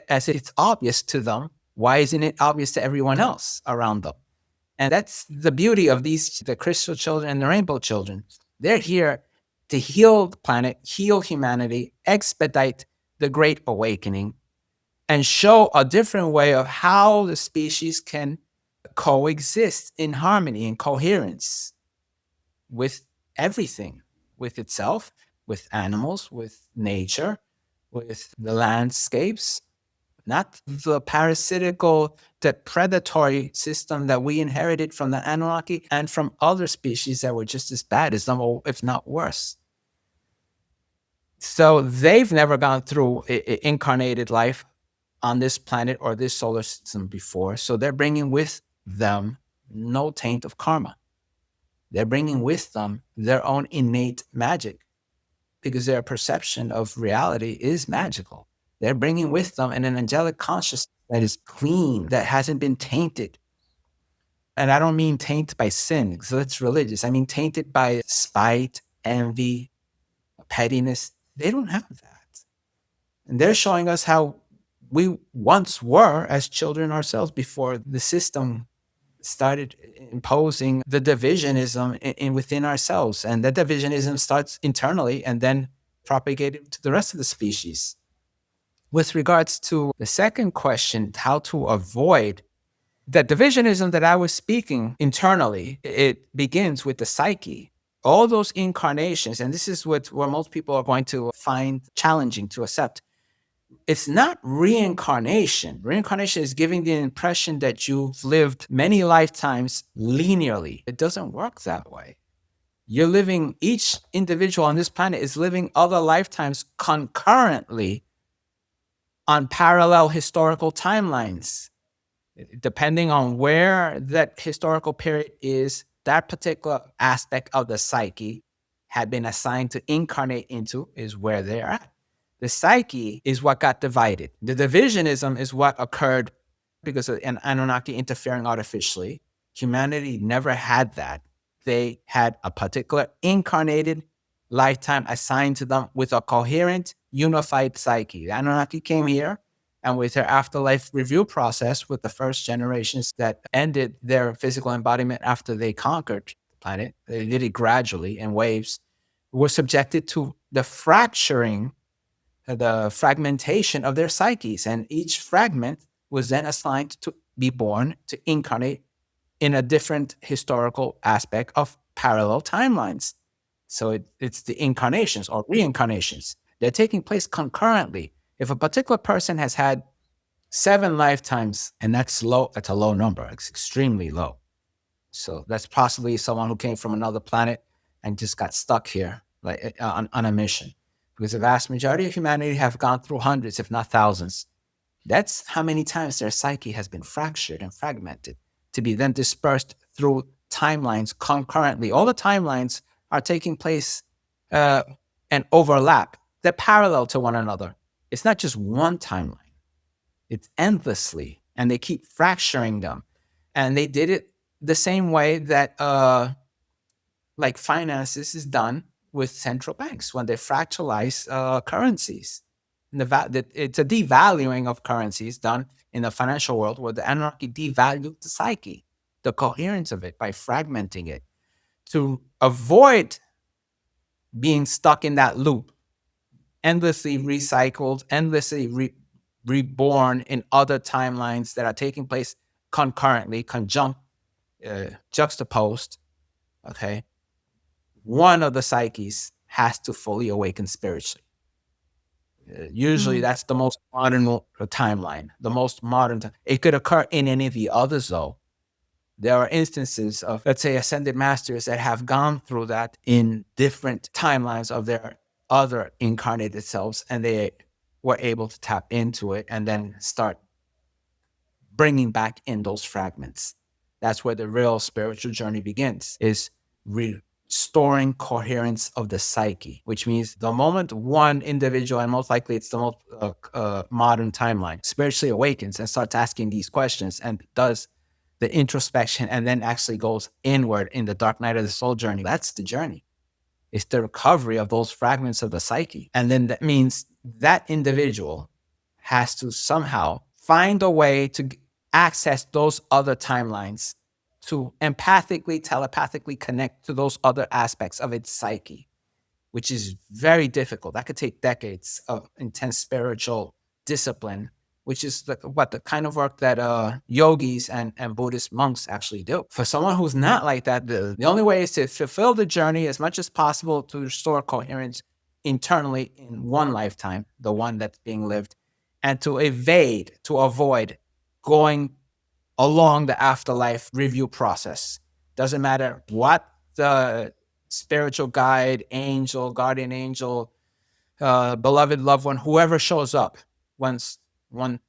Speaker 1: as if it's obvious to them. Why isn't it obvious to everyone else around them? And that's the beauty of the Krystal children and the rainbow children. They're here to heal the planet, heal humanity, expedite the great awakening, and show a different way of how the species can coexist in harmony and coherence with everything, with itself, with animals, with nature, with the landscapes, not the parasitical, the predatory system that we inherited from the Anunnaki and from other species that were just as bad as them, or if not worse. So they've never gone through incarnated life on this planet or this solar system before. So they're bringing with them no taint of karma. They're bringing with them their own innate magic because their perception of reality is magical. They're bringing with them an angelic consciousness that is clean, that hasn't been tainted. And I don't mean tainted by sin, because that's religious. I mean tainted by spite, envy, pettiness. They don't have that. And they're showing us how we once were as children ourselves before the system started imposing the divisionism in within ourselves. And that divisionism starts internally and then propagated to the rest of the species. With regards to the second question, how to avoid that divisionism that I was speaking internally, it begins with the psyche. All those incarnations, and this is what most people are going to find challenging to accept. It's not reincarnation. Reincarnation is giving the impression that you've lived many lifetimes linearly. It doesn't work that way. You're living, each individual on this planet is living other lifetimes concurrently on parallel historical timelines. Depending on where that historical period is, that particular aspect of the psyche had been assigned to incarnate into is where they're at. The psyche is what got divided. The divisionism is what occurred because of an Anunnaki interfering artificially. Humanity never had that. They had a particular incarnated lifetime assigned to them with a coherent, unified psyche. The Anunnaki came here, and with their afterlife review process with the first generations that ended their physical embodiment after they conquered the planet, they did it gradually in waves, were subjected to the fracturing, the fragmentation of their psyches. And each fragment was then assigned to be born to incarnate in a different historical aspect of parallel timelines. So it's the incarnations or reincarnations. They're taking place concurrently. If a particular person has had 7 lifetimes, and that's low, that's a low number, it's extremely low. So that's possibly someone who came from another planet and just got stuck here, like on a mission. Because the vast majority of humanity have gone through hundreds, if not thousands. That's how many times their psyche has been fractured and fragmented to be then dispersed through timelines concurrently. All the timelines are taking place and overlap. They're parallel to one another. It's not just one timeline. It's endlessly, and they keep fracturing them. And they did it the same way that like finances is done with central banks when they fractalize currencies. It's a devaluing of currencies done in the financial world where the Anunnaki devalued the psyche, the coherence of it by fragmenting it to avoid being stuck in that loop, endlessly recycled, endlessly reborn in other timelines that are taking place concurrently, juxtaposed. Okay, one of the psyches has to fully awaken spiritually. Usually that's the most modern timeline, the most modern. It could occur in any of the others, though. There are instances of, let's say, ascended masters that have gone through that in different timelines of their other incarnated selves, and they were able to tap into it and then start bringing back in those fragments. That's where the real spiritual journey begins, is restoring coherence of the psyche, which means the moment one individual, and most likely it's the most modern timeline, spiritually awakens and starts asking these questions and does the introspection and then actually goes inward in the dark night of the soul journey. That's the journey. It's the recovery of those fragments of the psyche. And then that means that individual has to somehow find a way to access those other timelines, to empathically, telepathically connect to those other aspects of its psyche, which is very difficult. That could take decades of intense spiritual discipline, which is the kind of work that yogis and Buddhist monks actually do. For someone who's not like that, the only way is to fulfill the journey as much as possible to restore coherence internally in one lifetime, the one that's being lived, and to avoid going along the afterlife review process. Doesn't matter what the spiritual guide, angel, guardian angel, beloved loved one, whoever shows up once one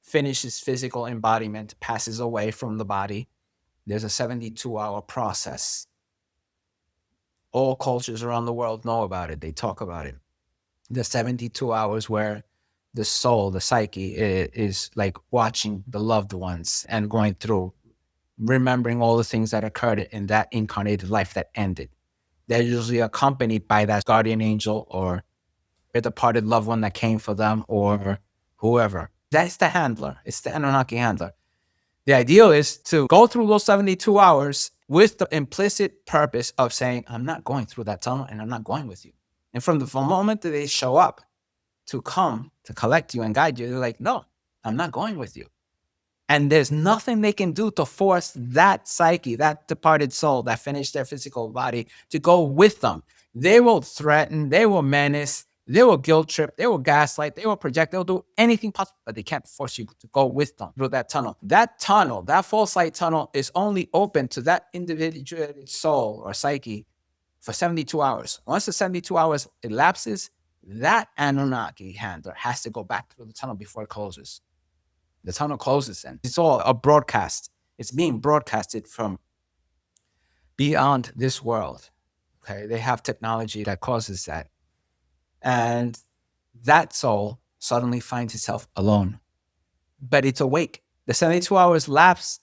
Speaker 1: finishes physical embodiment, passes away from the body, there's a 72-hour process. All cultures around the world know about it. They talk about it. The 72 hours where the soul, the psyche, is like watching the loved ones and going through, remembering all the things that occurred in that incarnated life that ended. They're usually accompanied by that guardian angel or a departed loved one that came for them or whoever. That's the handler. It's the Anunnaki handler. The ideal is to go through those 72 hours with the implicit purpose of saying, I'm not going through that tunnel and I'm not going with you. And from the moment that they show up to come to collect you and guide you, they're like, no, I'm not going with you. And there's nothing they can do to force that psyche, that departed soul that finished their physical body to go with them. They will threaten, they will menace, they will guilt trip, they will gaslight, they will project, they'll do anything possible, but they can't force you to go with them through that tunnel. That tunnel, that false light tunnel is only open to that individual soul or psyche for 72 hours. Once the 72 hours elapses, that Anunnaki handler has to go back through the tunnel before it closes. The tunnel closes and it's all a broadcast. It's being broadcasted from beyond this world. Okay, they have technology that causes that. And that soul suddenly finds itself alone. But it's awake. The 72 hours lapse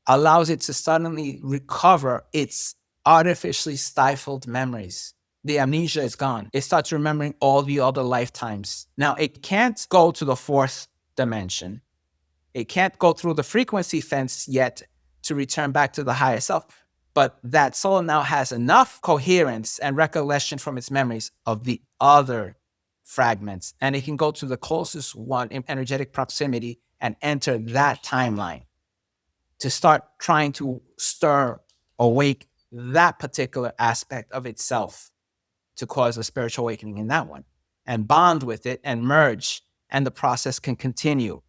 Speaker 1: allows it to suddenly recover its artificially stifled memories. The amnesia is gone. It starts remembering all the other lifetimes. Now, it can't go to the fourth dimension. It can't go through the frequency fence yet to return back to the higher self. But that soul now has enough coherence and recollection from its memories of the other fragments. And it can go to the closest one in energetic proximity and enter that timeline to start trying to stir, awake that particular aspect of itself to cause a spiritual awakening in that one and bond with it and merge. And the process can continue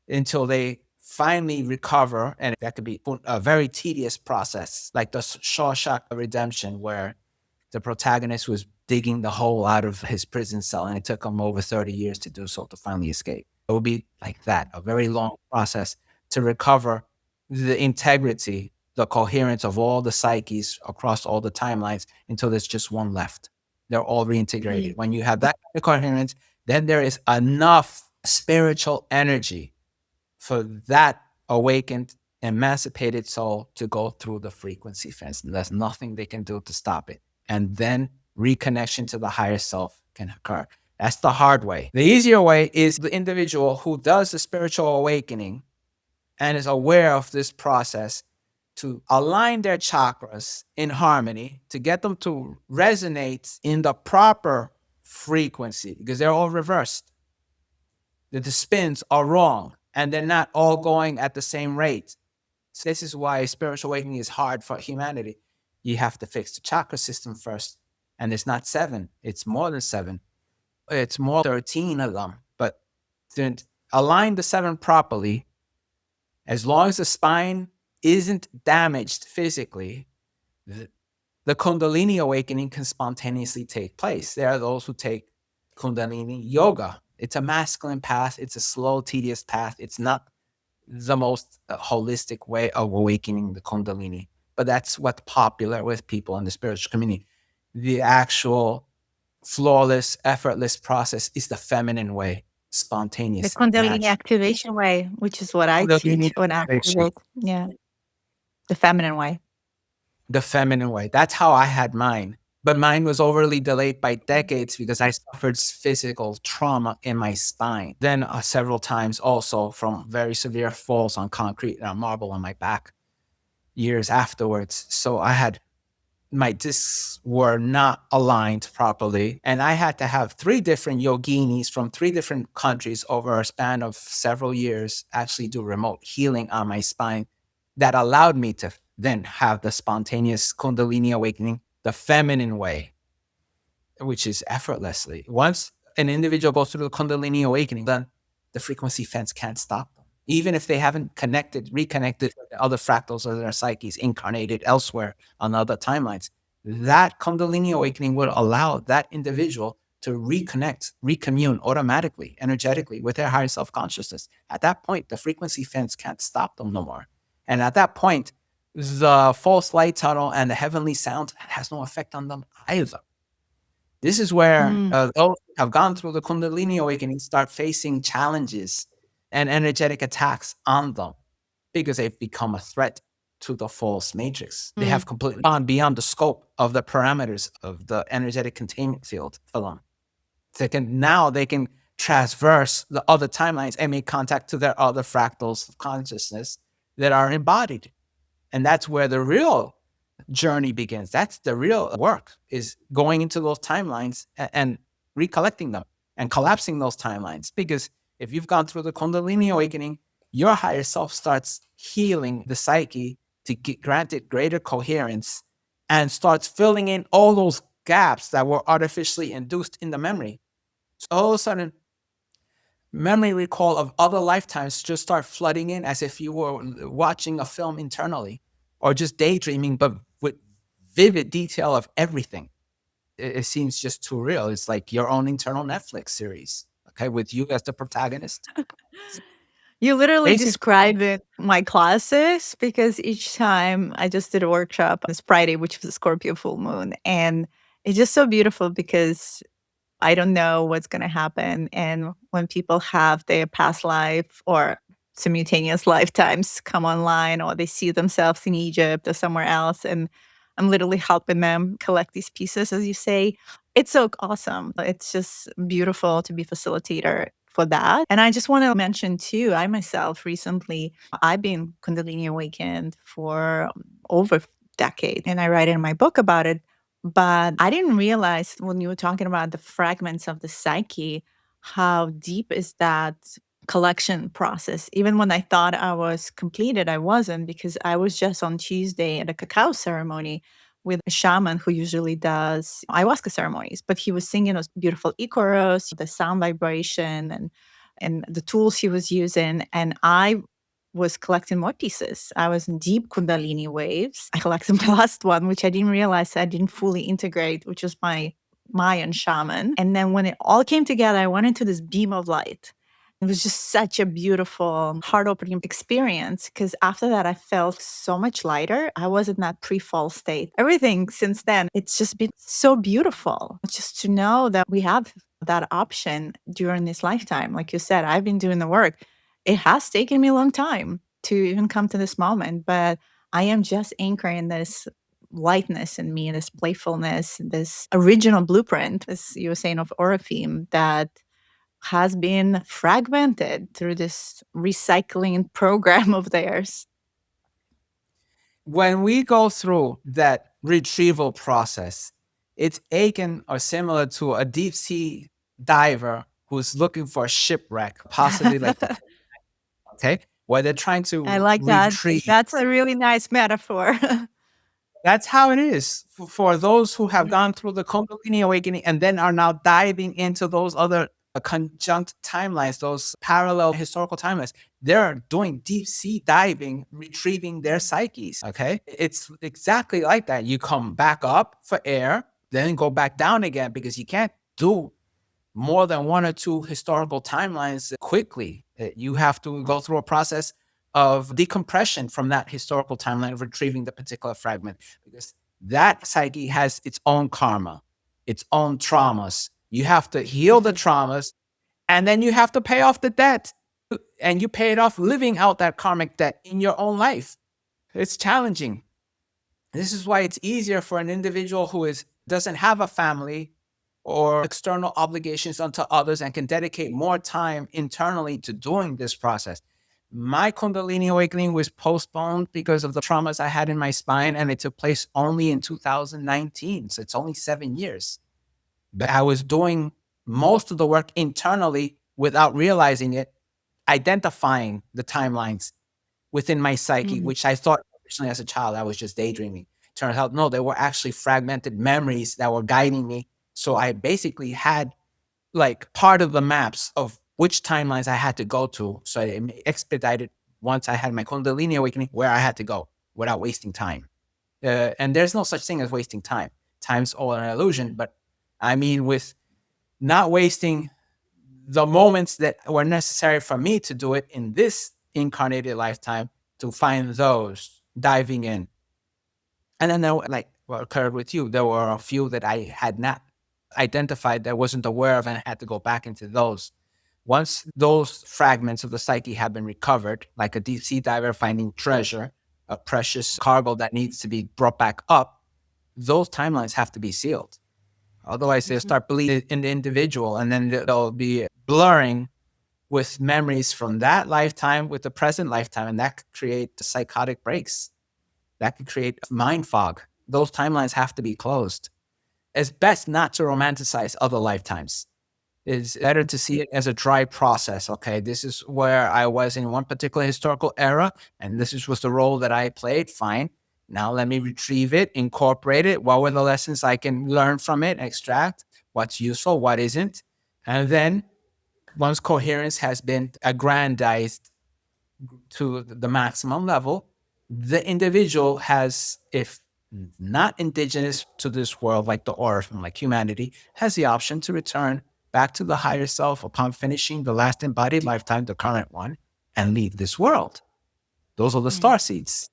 Speaker 1: until they finally recover. And that could be a very tedious process, like the Shawshank Redemption, where the protagonist was digging the hole out of his prison cell and it took him over 30 years to do so to finally escape. It would be like that, a very long process to recover the integrity, the coherence of all the psyches across all the timelines until there's just one left. They're all reintegrated. When you have that kind of coherence, then there is enough spiritual energy for that awakened, emancipated soul to go through the frequency fence. There's nothing they can do to stop it. And then reconnection to the higher self can occur. That's the hard way. The easier way is the individual who does the spiritual awakening and is aware of this process to align their chakras in harmony to get them to resonate in the proper frequency, because they're all reversed. The spins are wrong and they're not all going at the same rate. So this is why spiritual awakening is hard for humanity. You have to fix the chakra system first. And it's not 7, it's more than 7. It's more 13 of them. But to align the 7 properly, as long as the spine isn't damaged physically, the Kundalini awakening can spontaneously take place. There are those who take Kundalini yoga. It's a masculine path. It's a slow, tedious path. It's not the most holistic way of awakening the Kundalini, but that's what's popular with people in the spiritual community. The actual flawless, effortless process is the feminine way, spontaneous.
Speaker 2: The Kundalini
Speaker 1: natural.
Speaker 2: activation way, which is what I
Speaker 1: Kundalini
Speaker 2: teach when I
Speaker 1: activation.
Speaker 2: activate. Yeah. The feminine way.
Speaker 1: The feminine way. That's how I had mine. But mine was overly delayed by decades because I suffered physical trauma in my spine. Then several times also from very severe falls on concrete and marble on my back years afterwards. So I had, my discs were not aligned properly. And I had to have 3 different yoginis from 3 different countries over a span of several years actually do remote healing on my spine that allowed me to then have the spontaneous Kundalini awakening the feminine way, which is effortlessly. Once an individual goes through the Kundalini awakening, then the frequency fence can't stop them. Even if they haven't reconnected with the other fractals of their psyches incarnated elsewhere on other timelines, that Kundalini awakening will allow that individual to reconnect, recommune automatically, energetically with their higher self-consciousness. At that point, the frequency fence can't stop them no more. And at that point, the false light tunnel and the heavenly sound has no effect on them either. This is where those who have gone through the Kundalini awakening start facing challenges and energetic attacks on them because they've become a threat to the false matrix. They have completely gone beyond the scope of the parameters of the energetic containment field for them. They can traverse the other timelines and make contact to their other fractals of consciousness that are embodied. And that's where the real journey begins. That's the real work, is going into those timelines and recollecting them and collapsing those timelines. Because if you've gone through the Kundalini awakening, your higher self starts healing the psyche to grant it greater coherence and starts filling in all those gaps that were artificially induced in the memory. So all of a sudden, memory recall of other lifetimes just start flooding in as if you were watching a film internally or just daydreaming, but with vivid detail of everything. It seems just too real. It's like your own internal Netflix series, okay, with you as the protagonist.
Speaker 2: You literally
Speaker 1: Basically,
Speaker 2: described it my classes because each time I just did a workshop on this Friday, which was a Scorpio full moon. And it's just so beautiful because I don't know what's going to happen. And when people have their past life or simultaneous lifetimes come online, or they see themselves in Egypt or somewhere else, and I'm literally helping them collect these pieces, as you say, it's so awesome. It's just beautiful to be facilitator for that. And I just want to mention too, I myself recently, I've been Kundalini awakened for over a decade, and I write in my book about it. But I didn't realize when you were talking about the fragments of the psyche, how deep is that collection process. Even when I thought I was completed, I wasn't, because I was just on Tuesday at a cacao ceremony with a shaman who usually does ayahuasca ceremonies, but he was singing those beautiful icoros, the sound vibration and the tools he was using. And I was collecting more pieces. I was in deep Kundalini waves. I collected the last one, which I didn't realize I didn't fully integrate, which was my Mayan shaman. And then when it all came together, I went into this beam of light. It was just such a beautiful, heart opening experience because after that, I felt so much lighter. I was in that pre fall state. Everything since then, it's just been so beautiful just to know that we have that option during this lifetime. Like you said, I've been doing the work. It has taken me a long time to even come to this moment, but I am just anchoring this lightness in me, this playfulness, this original blueprint, as you were saying, of Orifeme that has been fragmented through this recycling program of theirs.
Speaker 1: when we go through that retrieval process, it's akin or similar to a deep sea diver who's looking for a shipwreck, possibly like the okay, where they're trying
Speaker 2: I
Speaker 1: to
Speaker 2: like that.
Speaker 1: retrieve.
Speaker 2: That's a really nice metaphor.
Speaker 1: That's how it is for those who have gone through the Kundalini awakening and then are now diving into those other conjunct timelines, those parallel historical timelines. They're doing deep sea diving, retrieving their psyches. Okay. It's exactly like that. You come back up for air, then go back down again because you can't do more than one or two historical timelines quickly. You have to go through a process of decompression from that historical timeline of retrieving the particular fragment because that psyche has its own karma, its own traumas. You have to heal the traumas and then you have to pay off the debt. And you pay it off living out that karmic debt in your own life. It's challenging. This is why it's easier for an individual who doesn't have a family or external obligations unto others and can dedicate more time internally to doing this process. My Kundalini awakening was postponed because of the traumas I had in my spine, and it took place only in 2019. So it's only 7 years. But I was doing most of the work internally without realizing it, identifying the timelines within my psyche, which I thought originally as a child I was just daydreaming. Turns out, no, they were actually fragmented memories that were guiding me. So I basically had like part of the maps of which timelines I had to go to. So it expedited once I had my Kundalini awakening where I had to go without wasting time. And there's no such thing as wasting time. Time's all an illusion. But I mean, with not wasting the moments that were necessary for me to do it in this incarnated lifetime, to find those, diving in. And then, like what occurred with you, there were a few that I had not identified, that I wasn't aware of, and I had to go back into those. Once those fragments of the psyche have been recovered, like a deep sea diver finding treasure, a precious cargo that needs to be brought back up, those timelines have to be sealed. Otherwise, they'll start bleeding in the individual, and then they'll be blurring with memories from that lifetime with the present lifetime, and that could create psychotic breaks. That could create mind fog. Those timelines have to be closed. It's best not to romanticize other lifetimes. It's better to see it as a dry process. Okay, this is where I was in one particular historical era, and was the role that I played. Fine. Now let me retrieve it, incorporate it. What were the lessons I can learn from it, extract? What's useful, what isn't? And then once coherence has been aggrandized to the maximum level, the individual has, if not indigenous to this world, like the orphan, like humanity, has the option to return back to the higher self upon finishing the last embodied lifetime, the current one, and leave this world. Those are the starseeds.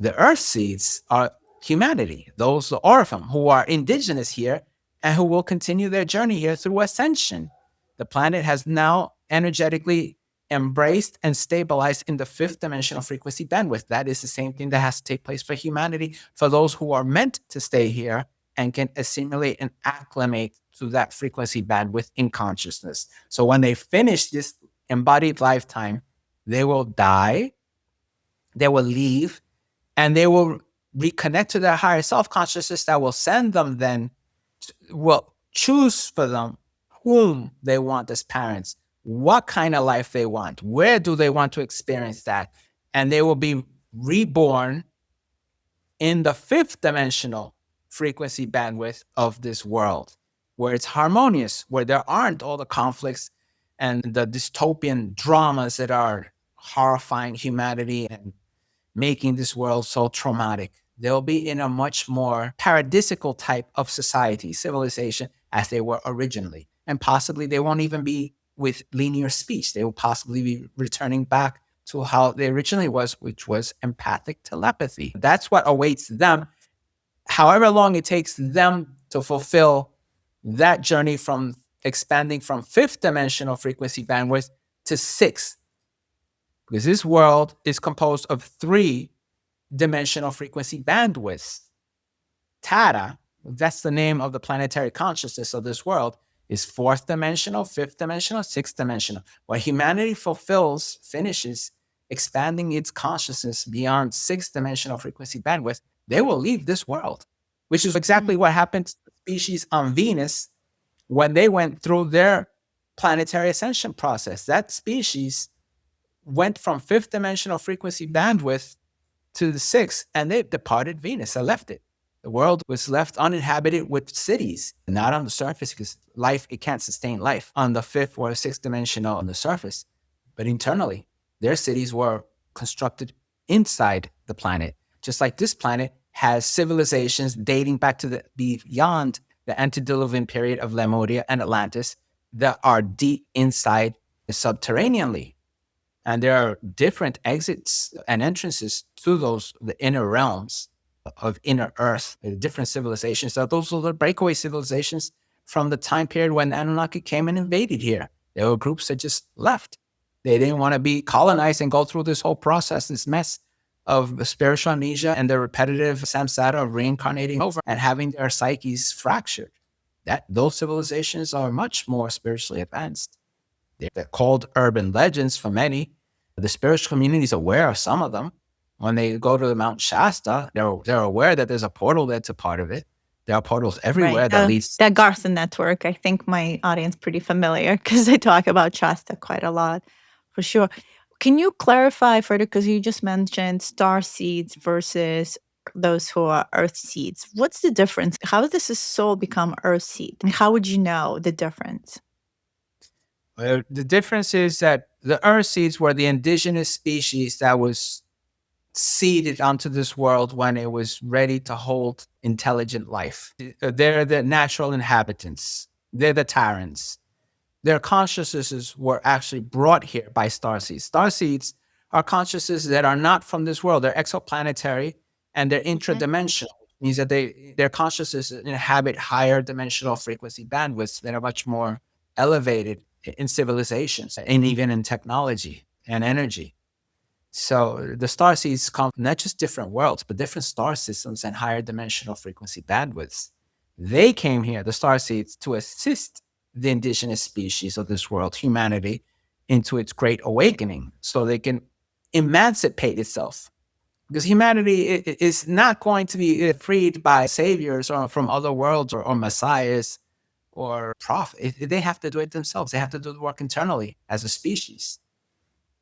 Speaker 1: The Earthseeds are humanity, those orphan who are indigenous here and who will continue their journey here through ascension. The planet has now energetically embraced and stabilized in the fifth dimensional frequency bandwidth. That is the same thing that has to take place for humanity, for those who are meant to stay here and can assimilate and acclimate to that frequency bandwidth in consciousness. So when they finish this embodied lifetime, they will die, they will leave, and they will reconnect to their higher self consciousness that will send them then, will choose for them whom they want as parents, what kind of life they want, where do they want to experience that. And they will be reborn in the fifth dimensional frequency bandwidth of this world, where it's harmonious, where there aren't all the conflicts and the dystopian dramas that are horrifying humanity and making this world so traumatic. They'll be in a much more paradisical type of society, civilization, as they were originally. And possibly they won't even be with linear speech. They will possibly be returning back to how they originally was, which was empathic telepathy. That's what awaits them, however long it takes them to fulfill that journey from expanding from fifth dimensional frequency bandwidth to sixth. Because this world is composed of three dimensional frequency bandwidths. Tata, that's the name of the planetary consciousness of this world, is fourth dimensional, fifth dimensional, sixth dimensional. When humanity finishes expanding its consciousness beyond sixth dimensional frequency bandwidth, they will leave this world, which is exactly what happened to the species on Venus when they went through their planetary ascension process. That species went from fifth dimensional frequency bandwidth to the sixth, and they departed Venus. They left it. The world was left uninhabited with cities, not on the surface, because it can't sustain life on the fifth or sixth dimensional on the surface, but internally, their cities were constructed inside the planet. Just like this planet has civilizations dating back to beyond the antediluvian period of Lemuria and Atlantis that are deep inside subterraneanly. And there are different exits and entrances to the inner realms of inner Earth, different civilizations. So those are the breakaway civilizations from the time period when Anunnaki came and invaded here. There were groups that just left. They didn't want to be colonized and go through this whole process, this mess of spiritual amnesia and the repetitive samsara of reincarnating over and having their psyches fractured. Those civilizations are much more spiritually advanced. They're called urban legends for many. The spiritual community is aware of some of them. When they go to Mount Shasta, they're aware that there's a portal that's a part of it. There are portals everywhere that leads.
Speaker 2: That Garson network, I think my audience pretty familiar because they talk about Shasta quite a lot, for sure. Can you clarify further, because you just mentioned Starseeds versus those who are Earthseeds. What's the difference? How does a soul become Earthseed? And how would you know the difference?
Speaker 1: Well, the difference is that the Earthseeds were the indigenous species that was seeded onto this world when it was ready to hold intelligent life. They're the natural inhabitants. They're the Terrans. Their consciousnesses were actually brought here by starseeds. Starseeds are consciousnesses that are not from this world. They're exoplanetary and they're intradimensional. Means that their consciousnesses inhabit higher dimensional frequency bandwidths that are much more elevated in civilizations and even in technology and energy. So the star seeds come from not just different worlds, but different star systems and higher dimensional frequency bandwidths. They came here, the star seeds, to assist the indigenous species of this world, humanity, into its great awakening so they can emancipate itself. Because humanity is not going to be freed by saviors or from other worlds or messiahs or prophets. They have to do it themselves. They have to do the work internally as a species.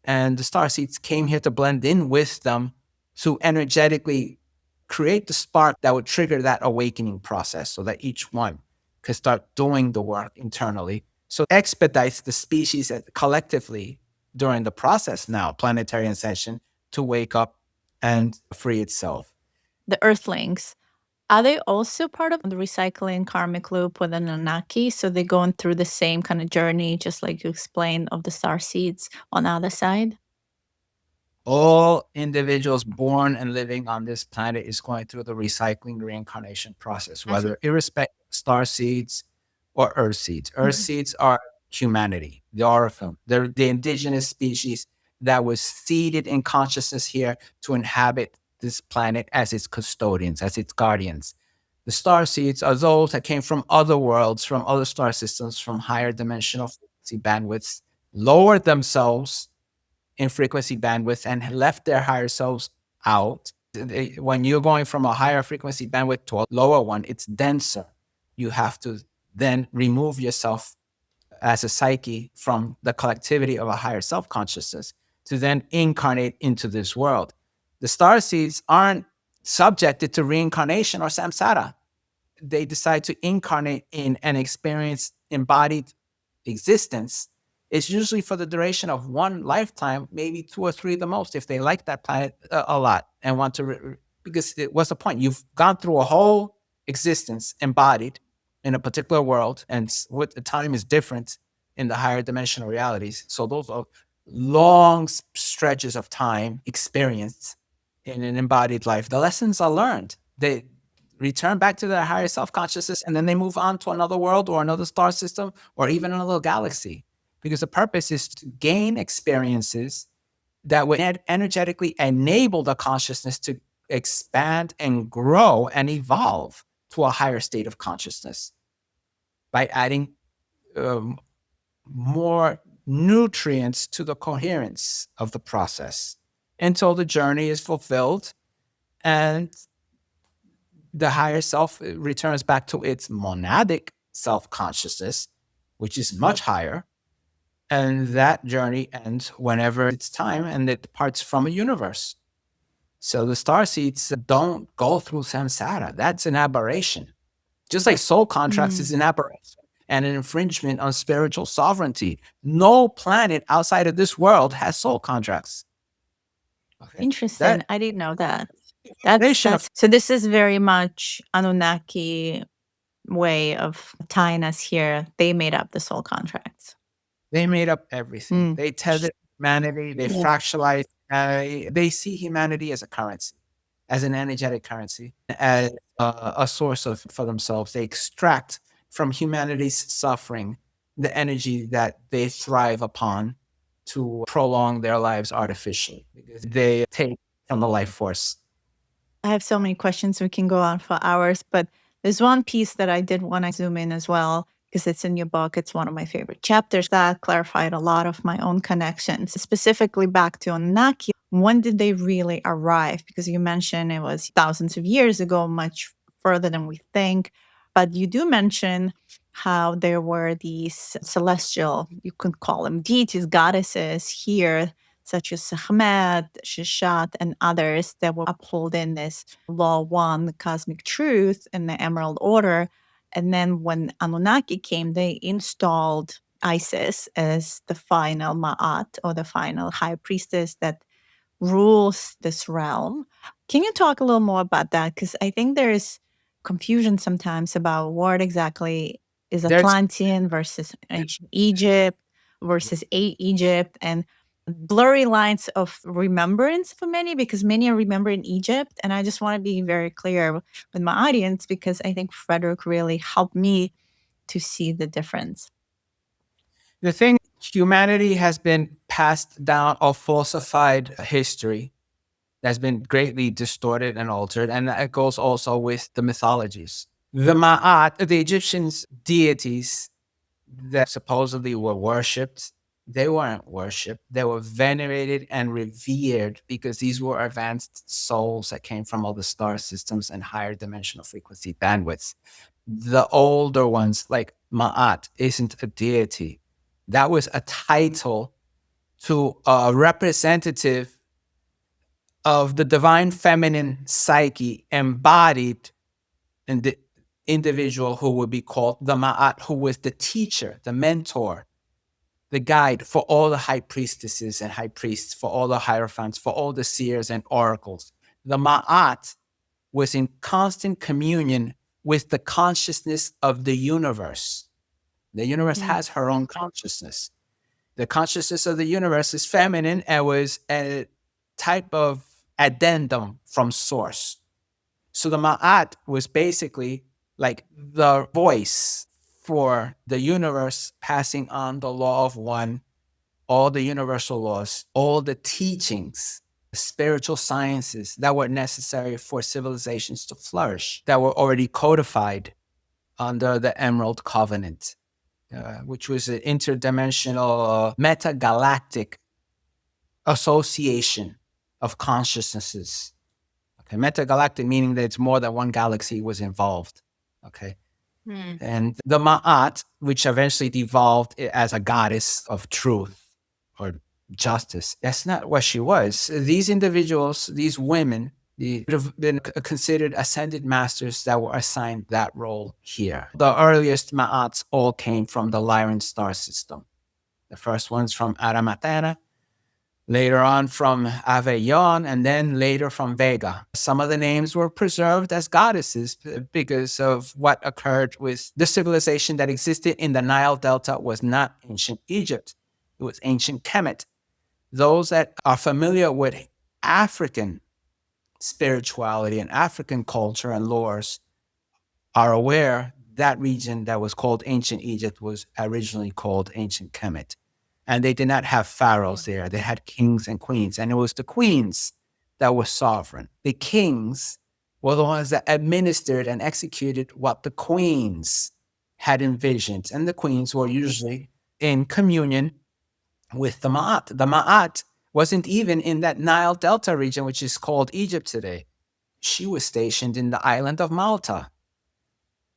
Speaker 1: And the star seeds came here to blend in with them to energetically create the spark that would trigger that awakening process so that each one could start doing the work internally. So expedites the species collectively during the process now, planetary ascension, to wake up and free itself.
Speaker 2: The Earthlings, are they also part of the recycling karmic loop with Anunnaki? So they're going through the same kind of journey, just like you explained, of the star seeds on the other side?
Speaker 1: All individuals born and living on this planet is going through the recycling reincarnation process, whether irrespective of star seeds or earth seeds. Earth seeds are humanity, the Orphan. They're the indigenous species that was seeded in consciousness here to inhabit this planet as its custodians, as its guardians. The star seeds are those that came from other worlds, from other star systems, from higher dimensional frequency bandwidths, lowered themselves in frequency bandwidth and left their higher selves out. When you're going from a higher frequency bandwidth to a lower one, it's denser. You have to then remove yourself as a psyche from the collectivity of a higher self consciousness to then incarnate into this world. The star seeds aren't subjected to reincarnation or samsara. They decide to incarnate in and experience embodied existence. It's usually for the duration of one lifetime, maybe two or three the most, if they like that planet a lot and want to, because what's the point? You've gone through a whole existence embodied in a particular world, and what the time is different in the higher dimensional realities. So those are long stretches of time experienced in an embodied life. The lessons are learned. They return back to their higher self consciousness, and then they move on to another world or another star system or even another galaxy. Because the purpose is to gain experiences that would energetically enable the consciousness to expand and grow and evolve to a higher state of consciousness by adding more nutrients to the coherence of the process until the journey is fulfilled and the higher self returns back to its monadic self consciousness, which is much higher. And that journey ends whenever it's time and it departs from a universe. So the star seeds don't go through samsara. That's an aberration. Just like soul contracts is an aberration and an infringement on spiritual sovereignty. No planet outside of this world has soul contracts.
Speaker 2: Okay. Interesting. I didn't know that. That's so this is very much Anunnaki way of tying us here. They made up the soul contracts.
Speaker 1: They made up everything. They tethered humanity. They fractionalized. They see humanity as a currency, as an energetic currency, as a source for themselves. They extract from humanity's suffering the energy that they thrive upon to prolong their lives artificially, because they take from the life force.
Speaker 2: I have so many questions. We can go on for hours, but there's one piece that I did want to zoom in as well, because it's in your book. It's one of my favorite chapters that clarified a lot of my own connections, specifically back to Anunnaki. When did they really arrive? Because you mentioned it was thousands of years ago, much further than we think. But you do mention how there were these celestial, you could call them deities, goddesses here, such as Sekhmet, Shishat, and others that were upholding this law one, the cosmic truth, in the Emerald Order. And then when Anunnaki came, they installed Isis as the final Ma'at, or the final high priestess that rules this realm. Can you talk a little more about that? Because I think there's confusion sometimes about what exactly is
Speaker 1: There's
Speaker 2: Atlantean versus ancient Egypt versus Egypt, and blurry lines of remembrance for many, because many are remembering Egypt. And I just want to be very clear with my audience, because I think Frederick really helped me to see the difference.
Speaker 1: the thing, humanity has been passed down or falsified history that's been greatly distorted and altered. And that goes also with the mythologies. The Ma'at, the Egyptians' deities that supposedly were worshipped, they weren't worshipped. They were venerated and revered because these were advanced souls that came from all the star systems and higher dimensional frequency bandwidths. The older ones, like Ma'at, isn't a deity. That was a title to a representative of the divine feminine psyche embodied in the individual who would be called the Ma'at, who was the teacher, the mentor, the guide for all the high priestesses and high priests, for all the hierophants, for all the seers and oracles. The Ma'at was in constant communion with the consciousness of the universe. The universe has her own consciousness. The consciousness of the universe is feminine and was a type of addendum from source. So the Ma'at was basically like the voice for the universe, passing on the law of one, all the universal laws, all the teachings, spiritual sciences that were necessary for civilizations to flourish, that were already codified under the Emerald Covenant, which was an interdimensional, metagalactic association of consciousnesses. Okay, metagalactic meaning that it's more than one galaxy was involved. Okay. And the Ma'at, which eventually devolved as a goddess of truth or justice, that's not what she was. These individuals, these women, they would have been considered ascended masters that were assigned that role here. The earliest Ma'ats all came from the Lyran star system. The first one's from Aramatera, later on from Aveyron, and then later from Vega. Some of the names were preserved as goddesses because of what occurred with the civilization that existed in the Nile Delta was not ancient Egypt. It was ancient Kemet. Those that are familiar with African spirituality and African culture and lores are aware that region that was called ancient Egypt was originally called ancient Kemet. And they did not have pharaohs there. They had kings and queens. And it was the queens that were sovereign. The kings were the ones that administered and executed what the queens had envisioned. And the queens were usually in communion with the Ma'at. The Ma'at wasn't even in that Nile Delta region, which is called Egypt today. She was stationed in the island of Malta.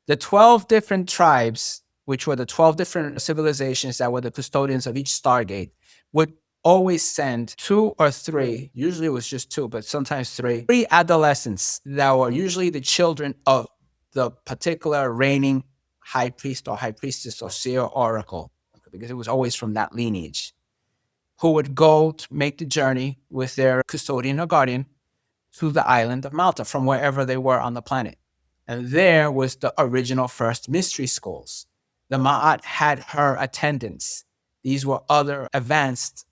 Speaker 1: The 12 different tribes, which were the 12 different civilizations that were the custodians of each Stargate, would always send 2 or 3, usually it was just 2, but sometimes 3 adolescents that were usually the children of the particular reigning high priest or high priestess or seer oracle, because it was always from that lineage, who would go to make the journey with their custodian or guardian to the island of Malta from wherever they were on the planet. And there was the original first mystery schools. The Ma'at had her attendants. These were other advanced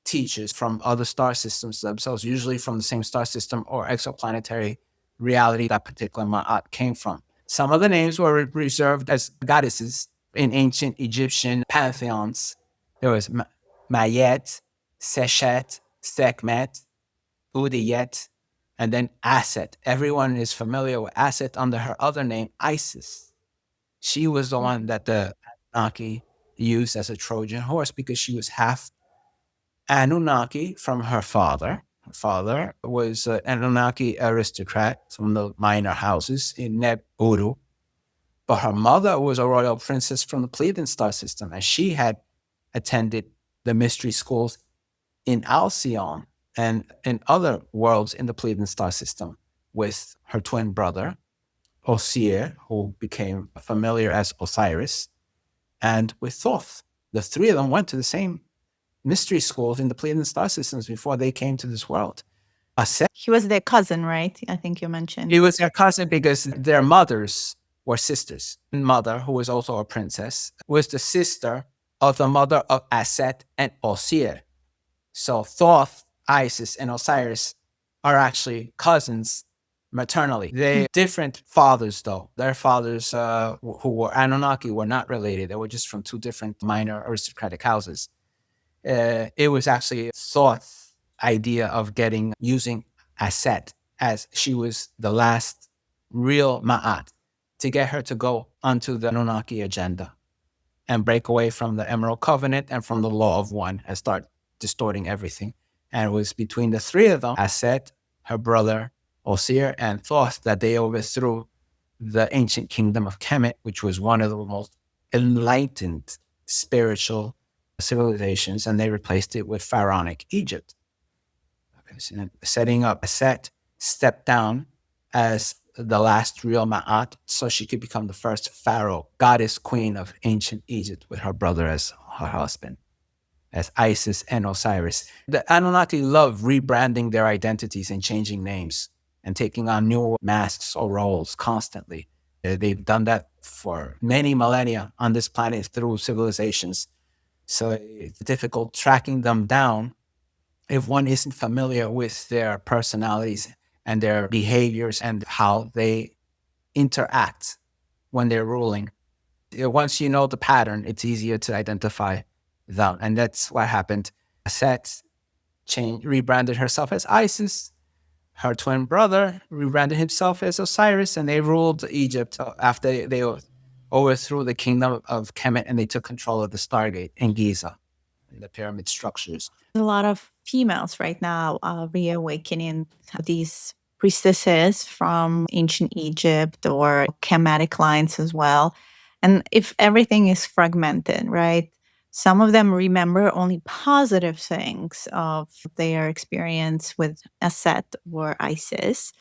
Speaker 1: teachers from other star systems themselves, usually from the same star system or exoplanetary reality that particular Ma'at came from. Some of the names were reserved as goddesses in ancient Egyptian pantheons. There was Mayet, Seshet, Sekhmet, Udiyet, and then Aset. Everyone is familiar with Aset under her other name, Isis. She was the one that the Anunnaki used as a Trojan horse because she was half Anunnaki from her father. Her father was an Anunnaki aristocrat from the minor houses in Neb Uru. But her mother was a royal princess from the Pleiadian star system, and she had attended the mystery schools in Alcyon and in other worlds in the Pleiadian star system with her twin brother, Osiris, who became familiar as Osiris, and with Thoth. The three of them went to the same mystery schools in the Pleiadian star systems before they came to this world.
Speaker 2: He was their cousin, right? I think you mentioned.
Speaker 1: He was their cousin because their mothers were sisters. Mother, who was also a princess, was the sister of the mother of Aset and Osir. So Thoth, Isis, and Osiris are actually cousins maternally. They different fathers, though. Their fathers, who were Anunnaki, were not related. They were just from two different minor aristocratic houses. It was actually Thoth's idea of using Aset, as she was the last real Ma'at, to get her to go onto the Anunnaki agenda and break away from the Emerald Covenant and from the Law of One and start distorting everything. And it was between the three of them, Aset, her brother Osir, and Thoth, that they overthrew the ancient kingdom of Kemet, which was one of the most enlightened spiritual civilizations, and they replaced it with pharaonic Egypt. So setting up Set stepped down as the last real Ma'at, so she could become the first pharaoh, goddess queen of ancient Egypt, with her brother as her husband, as Isis and Osiris. The Anunnaki love rebranding their identities and changing names and taking on new masks or roles constantly. They've done that for many millennia on this planet through civilizations. So it's difficult tracking them down if one isn't familiar with their personalities and their behaviors and how they interact when they're ruling. Once you know the pattern, it's easier to identify them. And that's what happened. Set rebranded herself as Isis. Her twin brother rebranded himself as Osiris, and they ruled Egypt after they overthrew the kingdom of Kemet and they took control of the Stargate in Giza, and the pyramid structures.
Speaker 2: A lot of females right now are reawakening these priestesses from ancient Egypt or Kemetic lines as well. And if everything is fragmented, right? Some of them remember only positive things of their experience with Aset or Isis,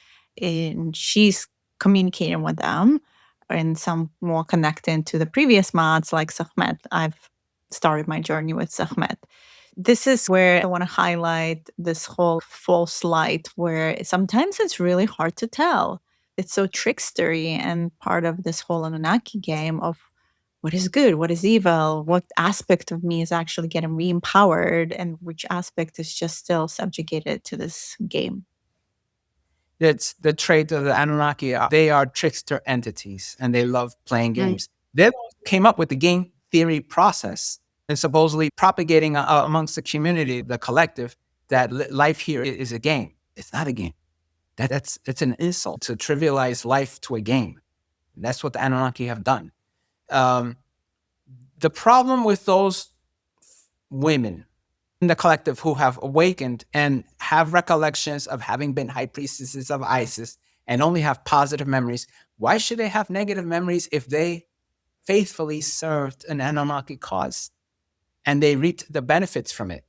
Speaker 2: and she's communicating with them, and some more connected to the previous mods like Sekhmet. I've started my journey with Sekhmet. This is where I want to highlight this whole false light, where sometimes it's really hard to tell. It's so trickstery and part of this whole Anunnaki game of what is good, what is evil, what aspect of me is actually getting re empowered, and which aspect is just still subjugated to this game.
Speaker 1: It's the trait of the Anunnaki. They are trickster entities and they love playing games. They came up with the game theory process and supposedly propagating amongst the community, the collective, that life here is a game. It's not a game. It's an insult to trivialize life to a game. And that's what the Anunnaki have done. The problem with those women in the collective who have awakened and have recollections of having been high priestesses of Isis and only have positive memories, why should they have negative memories if they faithfully served an Anunnaki cause and they reaped the benefits from it?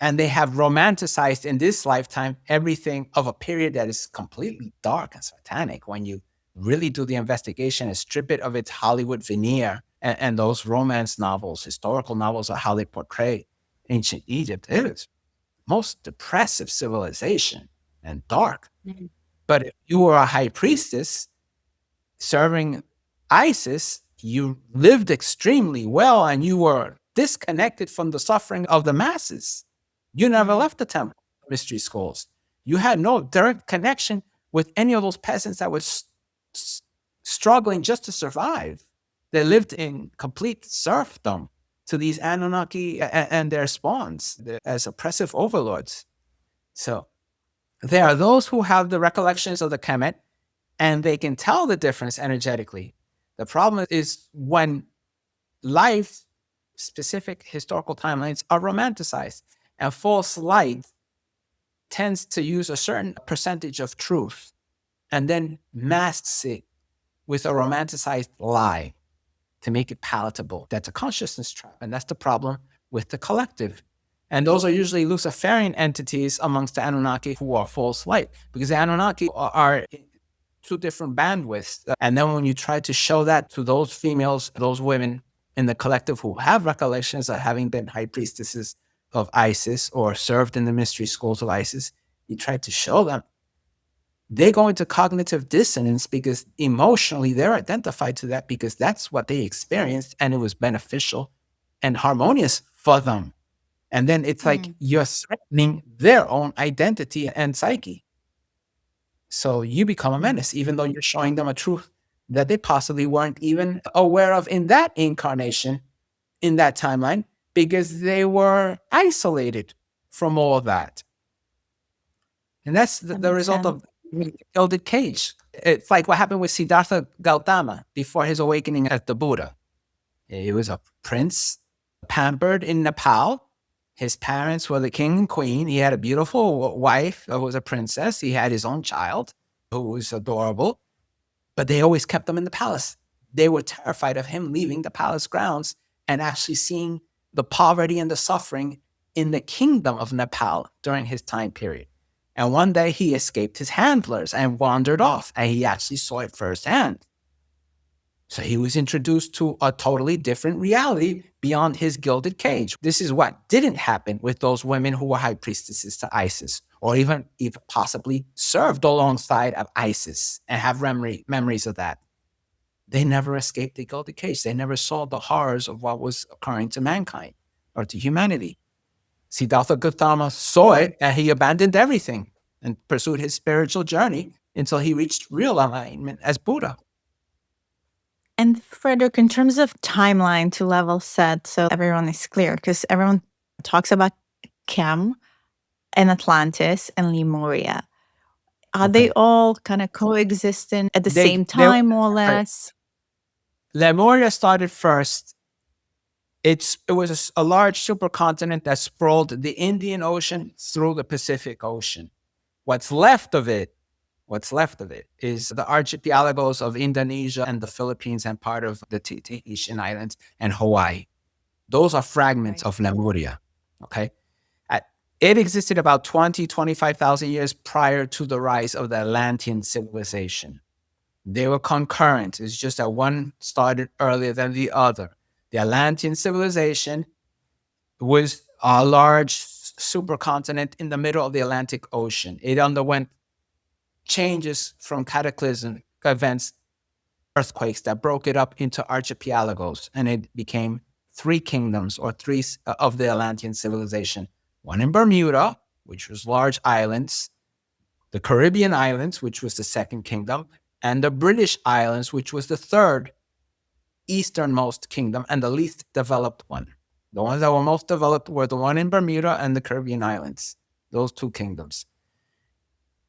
Speaker 1: And they have romanticized in this lifetime everything of a period that is completely dark and satanic. When you really do the investigation and strip it of its Hollywood veneer and those romance novels, historical novels of how they portray ancient Egypt, it is most depressive civilization and dark. Mm-hmm. But if you were a high priestess serving Isis, you lived extremely well and you were disconnected from the suffering of the masses. You never left the temple mystery schools. You had no direct connection with any of those peasants that were struggling just to survive. They lived in complete serfdom to these Anunnaki and their spawns as oppressive overlords. So there are those who have the recollections of the Kemet and they can tell the difference energetically. The problem is when life specific historical timelines are romanticized, and false light tends to use a certain percentage of truth and then masks it with a romanticized lie to make it palatable. That's a consciousness trap, and that's the problem with the collective. And those are usually Luciferian entities amongst the Anunnaki who are false light, because the Anunnaki are two different bandwidths. And then when you try to show that to those females, those women in the collective who have recollections of having been high priestesses of Isis or served in the mystery schools of Isis, you try to show them they go into cognitive dissonance because emotionally they're identified to that because that's what they experienced and it was beneficial and harmonious for them. And then it's like you're threatening their own identity and psyche. So you become a menace, even though you're showing them a truth that they possibly weren't even aware of in that incarnation, in that timeline, because they were isolated from all of that. And that's the result of the gilded cage. It's like what happened with Siddhartha Gautama before his awakening as the Buddha. He was a prince, pampered in Nepal. His parents were the king and queen. He had a beautiful wife who was a princess. He had his own child who was adorable, but they always kept him in the palace. They were terrified of him leaving the palace grounds and actually seeing the poverty and the suffering in the kingdom of Nepal during his time period. And one day he escaped his handlers and wandered off, and he actually saw it firsthand. So he was introduced to a totally different reality beyond his gilded cage. This is what didn't happen with those women who were high priestesses to Isis, or even possibly served alongside of Isis and have memories of that. They never escaped the gilded cage. They never saw the horrors of what was occurring to mankind or to humanity. Siddhartha Gautama saw it and he abandoned everything and pursued his spiritual journey until he reached real enlightenment as Buddha.
Speaker 2: And Frederick, in terms of timeline to level set, so everyone is clear, because everyone talks about Kem and Atlantis and Lemuria. Are they all kind of coexisting at the same time, more or less?
Speaker 1: Lemuria started first. It was a large supercontinent that sprawled the Indian Ocean through the Pacific Ocean. What's left of it is the archipelagos of Indonesia and the Philippines and part of the Tahitian Islands and Hawaii. Those are fragments of Lemuria, okay? It existed about 25,000 years prior to the rise of the Atlantean civilization. They were concurrent. It's just that one started earlier than the other. The Atlantean civilization was a large supercontinent in the middle of the Atlantic Ocean. It underwent changes from cataclysm events, earthquakes that broke it up into archipelagos, and it became three kingdoms or three of the Atlantean civilization. One in Bermuda, which was large islands, the Caribbean islands, which was the second kingdom, and the British Islands, which was the third easternmost kingdom and the least developed one. The ones that were most developed were the one in Bermuda and the Caribbean Islands, those two kingdoms.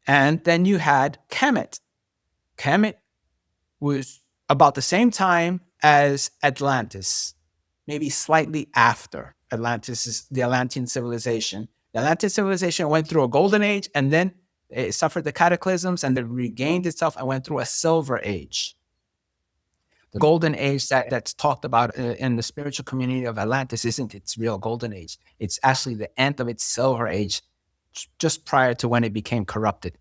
Speaker 1: And then you had Kemet. Kemet was about the same time as Atlantis, maybe slightly after Atlantis is the Atlantean civilization. The Atlantean civilization went through a golden age and then it suffered the cataclysms and then regained itself and went through a silver age. The golden age that's talked about in the spiritual community of Atlantis isn't its real golden age. It's actually the end of its silver age, just prior to when it became corrupted.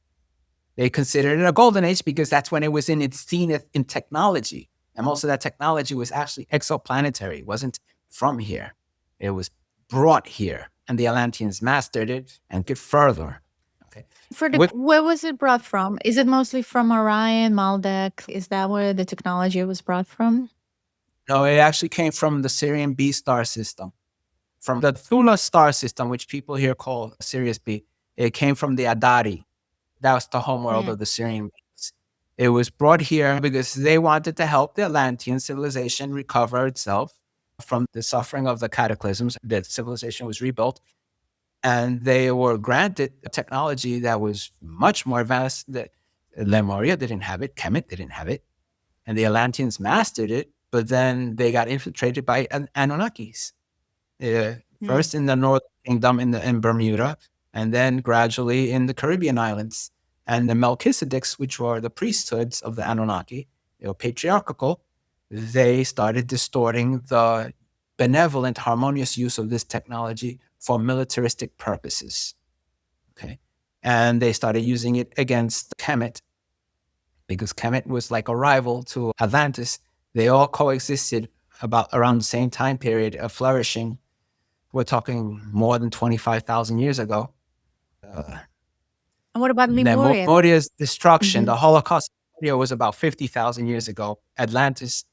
Speaker 1: They considered it a golden age because that's when it was in its zenith in technology. And most of that technology was actually exoplanetary. It wasn't from here. It was brought here. And the Atlanteans mastered it and get further. Okay.
Speaker 2: Where was it brought from? Is it mostly from Orion, Maldek? Is that where the technology was brought from?
Speaker 1: No, it actually came from the Sirian B star system. From the Thula star system, which people here call Sirius B. It came from the Adari. That was the homeworld of the Sirian beings. It was brought here because they wanted to help the Atlantean civilization recover itself from the suffering of the cataclysms. The civilization was rebuilt, and they were granted a technology that was much more advanced. That Lemuria didn't have it, Kemet didn't have it, and the Atlanteans mastered it, but then they got infiltrated by Anunnakis. First in the Northern Kingdom in Bermuda, and then gradually in the Caribbean islands. And the Melchizedeks, which were the priesthoods of the Anunnaki, patriarchal, they started distorting the benevolent, harmonious use of this technology for militaristic purposes. Okay. And they started using it against Kemet because Kemet was like a rival to Atlantis. They all coexisted around the same time period of flourishing. We're talking more than 25,000 years ago.
Speaker 2: And what about Lemuria?
Speaker 1: Lemuria's destruction,
Speaker 2: Mhm.
Speaker 1: the Holocaust of Lemuria was about 50,000 years ago. Atlantis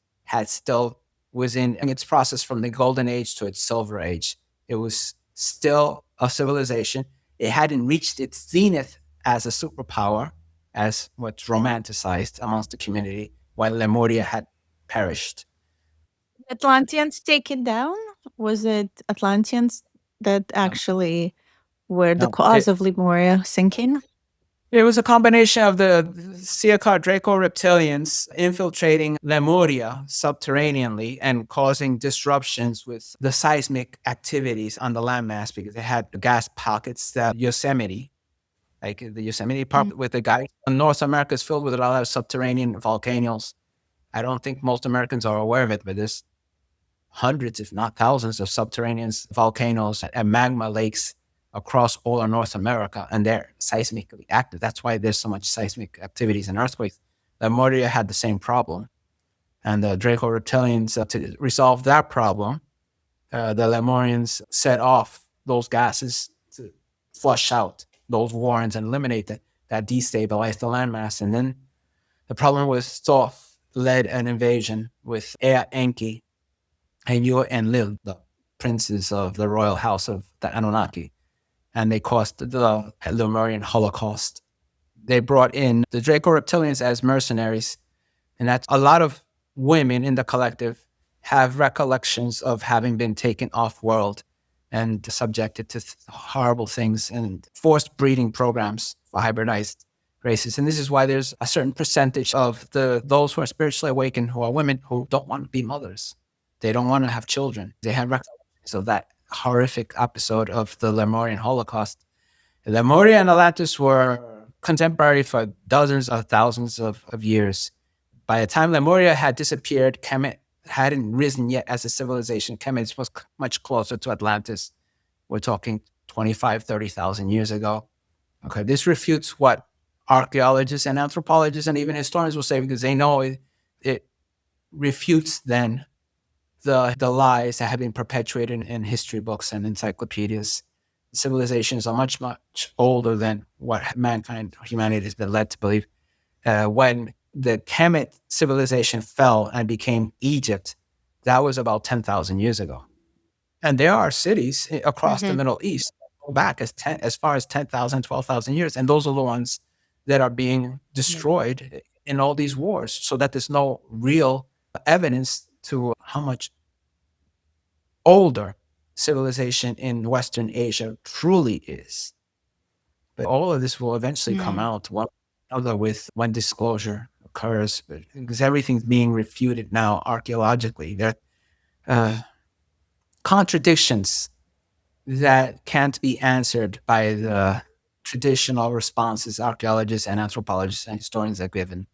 Speaker 1: was in its process from the Golden Age to its Silver Age. It was still a civilization. It hadn't reached its zenith as a superpower, as what's romanticized amongst the community, while Lemuria had perished.
Speaker 2: Atlanteans taken down? Was it Atlanteans that
Speaker 1: No,
Speaker 2: actually were the
Speaker 1: no.
Speaker 2: cause of Lemuria sinking?
Speaker 1: It was a combination of the Siakar Draco reptilians infiltrating Lemuria subterraneanly and causing disruptions with the seismic activities on the landmass because they had gas pockets that Yosemite, like the Yosemite
Speaker 2: Mm.
Speaker 1: Park with the guy. North America is filled with a lot of subterranean volcanoes. I don't think most Americans are aware of it, but there's hundreds, if not thousands, of subterranean volcanoes and magma lakes across all of North America, and they're seismically active. That's why there's so much seismic activities and earthquakes. Lemuria had the same problem, and the Draco reptilians, to resolve that problem, the Lemurians set off those gases to flush out those warrens and eliminate that destabilized the landmass. And then the problem was Thoth led an invasion with Ea Enki, and Yu and Lil, the princes of the royal house of the Anunnaki, and they caused the Lemurian Holocaust. They brought in the Draco reptilians as mercenaries, and that's a lot of women in the collective have recollections of having been taken off world and subjected to horrible things and forced breeding programs for hybridized races. And this is why there's a certain percentage of those who are spiritually awakened who are women who don't want to be mothers. They don't want to have children. They have recollections of that horrific episode of the Lemurian Holocaust. Lemuria and Atlantis were contemporary for dozens of thousands of years. By the time Lemuria had disappeared, Kemet hadn't risen yet as a civilization. Kemet was much closer to Atlantis. We're talking 25, 30,000 years ago. Okay, this refutes what archaeologists and anthropologists and even historians will say because they know it refutes then the lies that have been perpetuated in history books and encyclopedias. Civilizations are much, much older than what humanity has been led to believe. When the Kemet civilization fell and became Egypt, that was about 10,000 years ago. And there are cities across the
Speaker 2: Mhm.
Speaker 1: Middle East that go back as far as 10,000, 12,000 years. And those are the ones that are being
Speaker 2: Yeah.
Speaker 1: destroyed in all these wars, so that there's no real evidence to how much older civilization in Western Asia truly is. But all of this will eventually come
Speaker 2: Mm.
Speaker 1: out one other with when disclosure occurs, because everything's being refuted now archaeologically. There are contradictions that can't be answered by the traditional responses archaeologists and anthropologists and historians have given.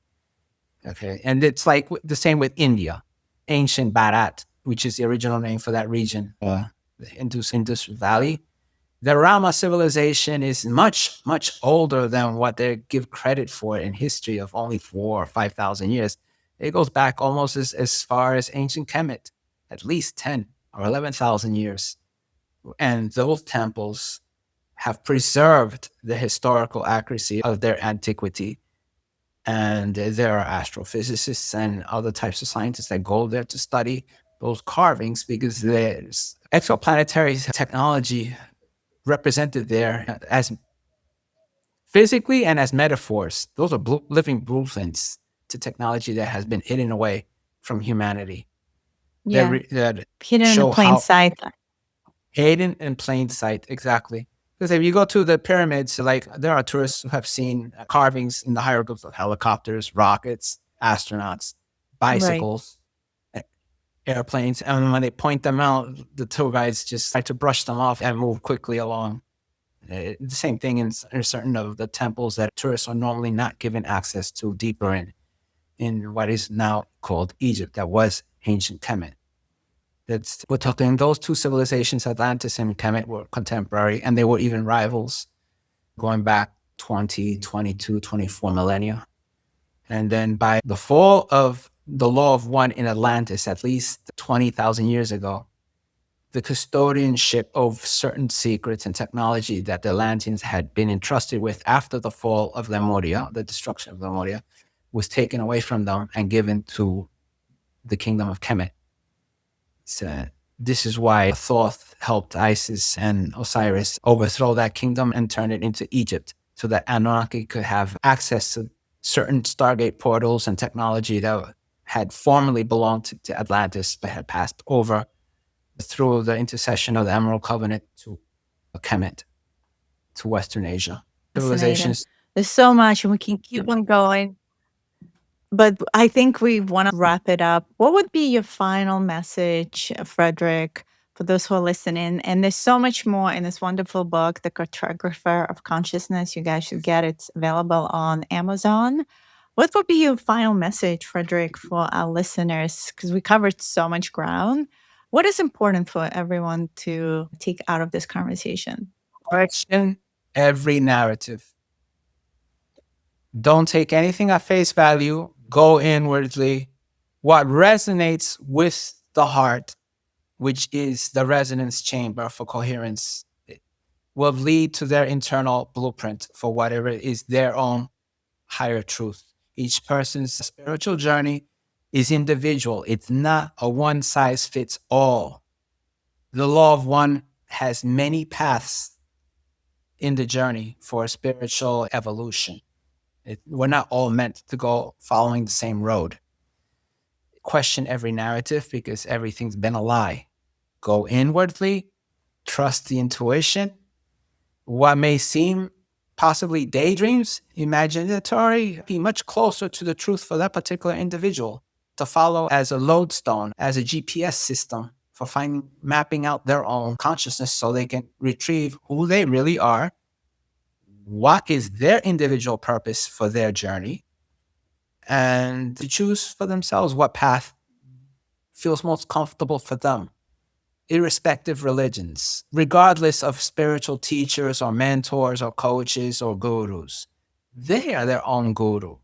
Speaker 1: Okay, and it's like the same with India, ancient Bharat, which is the original name for that region, the Indus Valley. The Rama civilization is much, much older than what they give credit for in history of only 4 or 5,000 years. It goes back almost as far as ancient Kemet, at least 10 or 11,000 years. And those temples have preserved the historical accuracy of their antiquity. And there are astrophysicists and other types of scientists that go there to study those carvings because there's exoplanetary technology represented there as physically and as metaphors. Those are living blueprints to technology that has been hidden away from humanity
Speaker 2: Yeah.
Speaker 1: that
Speaker 2: Hidden in the
Speaker 1: show
Speaker 2: plain
Speaker 1: how
Speaker 2: sight.
Speaker 1: hidden in plain sight. Exactly. Because if you go to the pyramids, like there are tourists who have seen carvings in the hieroglyphs of helicopters, rockets, astronauts,
Speaker 2: Right.
Speaker 1: bicycles, airplanes. And when they point them out, the tour guides just try to brush them off and move quickly along. The same thing in certain of the temples that tourists are normally not given access to deeper in what is now called Egypt, that was ancient Kemet. We're talking those two civilizations, Atlantis and Kemet, were contemporary, and they were even rivals going back 20, 22, 24 millennia. And then by the fall of the law of one in Atlantis, at least 20,000 years ago, the custodianship of certain secrets and technology that the Atlanteans had been entrusted with after the fall of Lemuria, the destruction of Lemuria, was taken away from them and given to the kingdom of Kemet. So this is why Thoth helped Isis and Osiris overthrow that kingdom and turn it into Egypt, so that Anunnaki could have access to certain Stargate portals and technology that had formerly belonged to Atlantis but had passed over through the intercession of the Emerald Covenant to Kemet, to Western Asia. Civilizations.
Speaker 2: There's so much, and we can keep on going. But I think we want to wrap it up. What would be your final message, Frederick, for those who are listening? And there's so much more in this wonderful book, The Cartographer of Consciousness. You guys should get it. It's available on Amazon. What would be your final message, Frederick, for our listeners? Because we covered so much ground. What is important for everyone to take out of this conversation?
Speaker 1: Question every narrative. Don't take anything at face value. Go inwardly. What resonates with the heart, which is the resonance chamber for coherence, will lead to their internal blueprint for whatever is their own higher truth. Each person's spiritual journey is individual. It's not a one size fits all. The law of one has many paths in the journey for spiritual evolution. We're not all meant to go following the same road. Question every narrative because everything's been a lie. Go inwardly, trust the intuition. What may seem possibly daydreams, imaginatory, be much closer to the truth for that particular individual to follow as a lodestone, as a GPS system for finding, mapping out their own consciousness so they can retrieve who they really are, what is their individual purpose for their journey, and to choose for themselves what path feels most comfortable for them, irrespective religions, regardless of spiritual teachers or mentors or coaches or gurus. They are their own guru.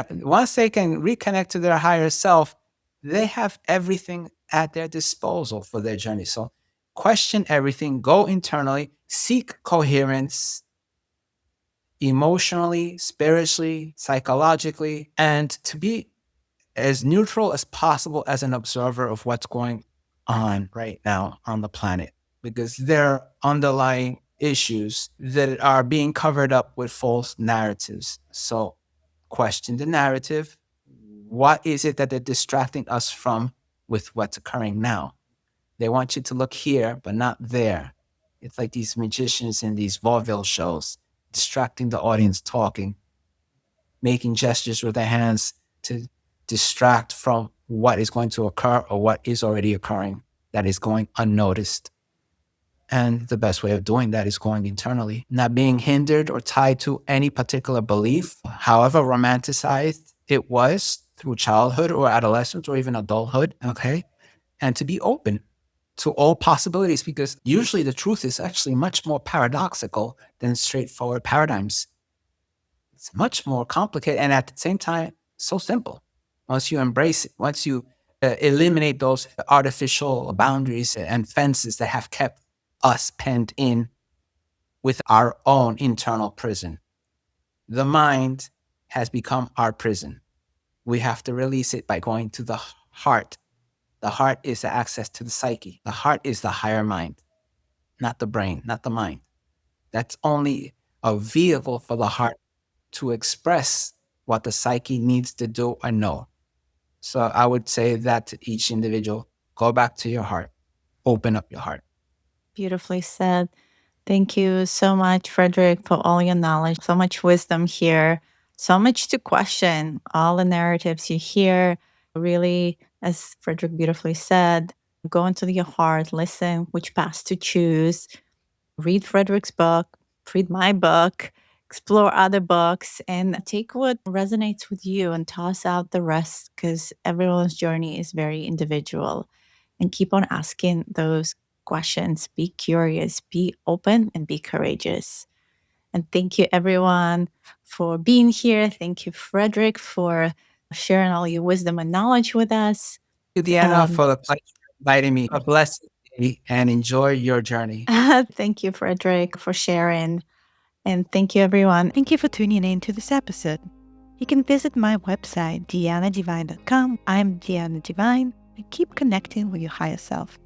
Speaker 1: Once they can reconnect to their higher self, they have everything at their disposal for their journey. So question everything, go internally, seek coherence emotionally, spiritually, psychologically, and to be as neutral as possible as an observer of what's going on right now on the planet, because there are underlying issues that are being covered up with false narratives. So question the narrative. What is it that they're distracting us from with what's occurring now? They want you to look here, but not there. It's like these magicians in these vaudeville shows, distracting the audience, talking, making gestures with their hands to distract from what is going to occur or what is already occurring that is going unnoticed. And the best way of doing that is going internally, not being hindered or tied to any particular belief, however romanticized it was through childhood or adolescence or even adulthood, okay? And to be open to all possibilities, because usually the truth is actually much more paradoxical than straightforward paradigms. It's much more complicated and at the same time, so simple. Once you embrace it, once you eliminate those artificial boundaries and fences that have kept us penned in with our own internal prison. The mind has become our prison. We have to release it by going to the heart. The heart is the access to the psyche. The heart is the higher mind, not the brain, not the mind. That's only a vehicle for the heart to express what the psyche needs to do or know. So I would say that to each individual, go back to your heart, open up your heart.
Speaker 2: Beautifully said. Thank you so much, Frederick, for all your knowledge. So much wisdom here, so much to question. All the narratives you hear, really, as Frederick beautifully said, go into your heart, listen which path to choose, read Frederick's book, read my book, explore other books, and take what resonates with you and toss out the rest because everyone's journey is very individual. And keep on asking those questions. Be curious, be open, and be courageous. And thank you, everyone, for being here. Thank you, Frederick, for sharing all your wisdom and knowledge with us.
Speaker 1: Thank you, Deanna, for the pleasure of inviting me. A blessed day. and enjoy your journey.
Speaker 2: Thank you, Frederick, for sharing. And thank you, everyone. Thank you for tuning in to this episode. You can visit my website, dianadivine.com. I'm Diana Divine, and keep connecting with your higher self.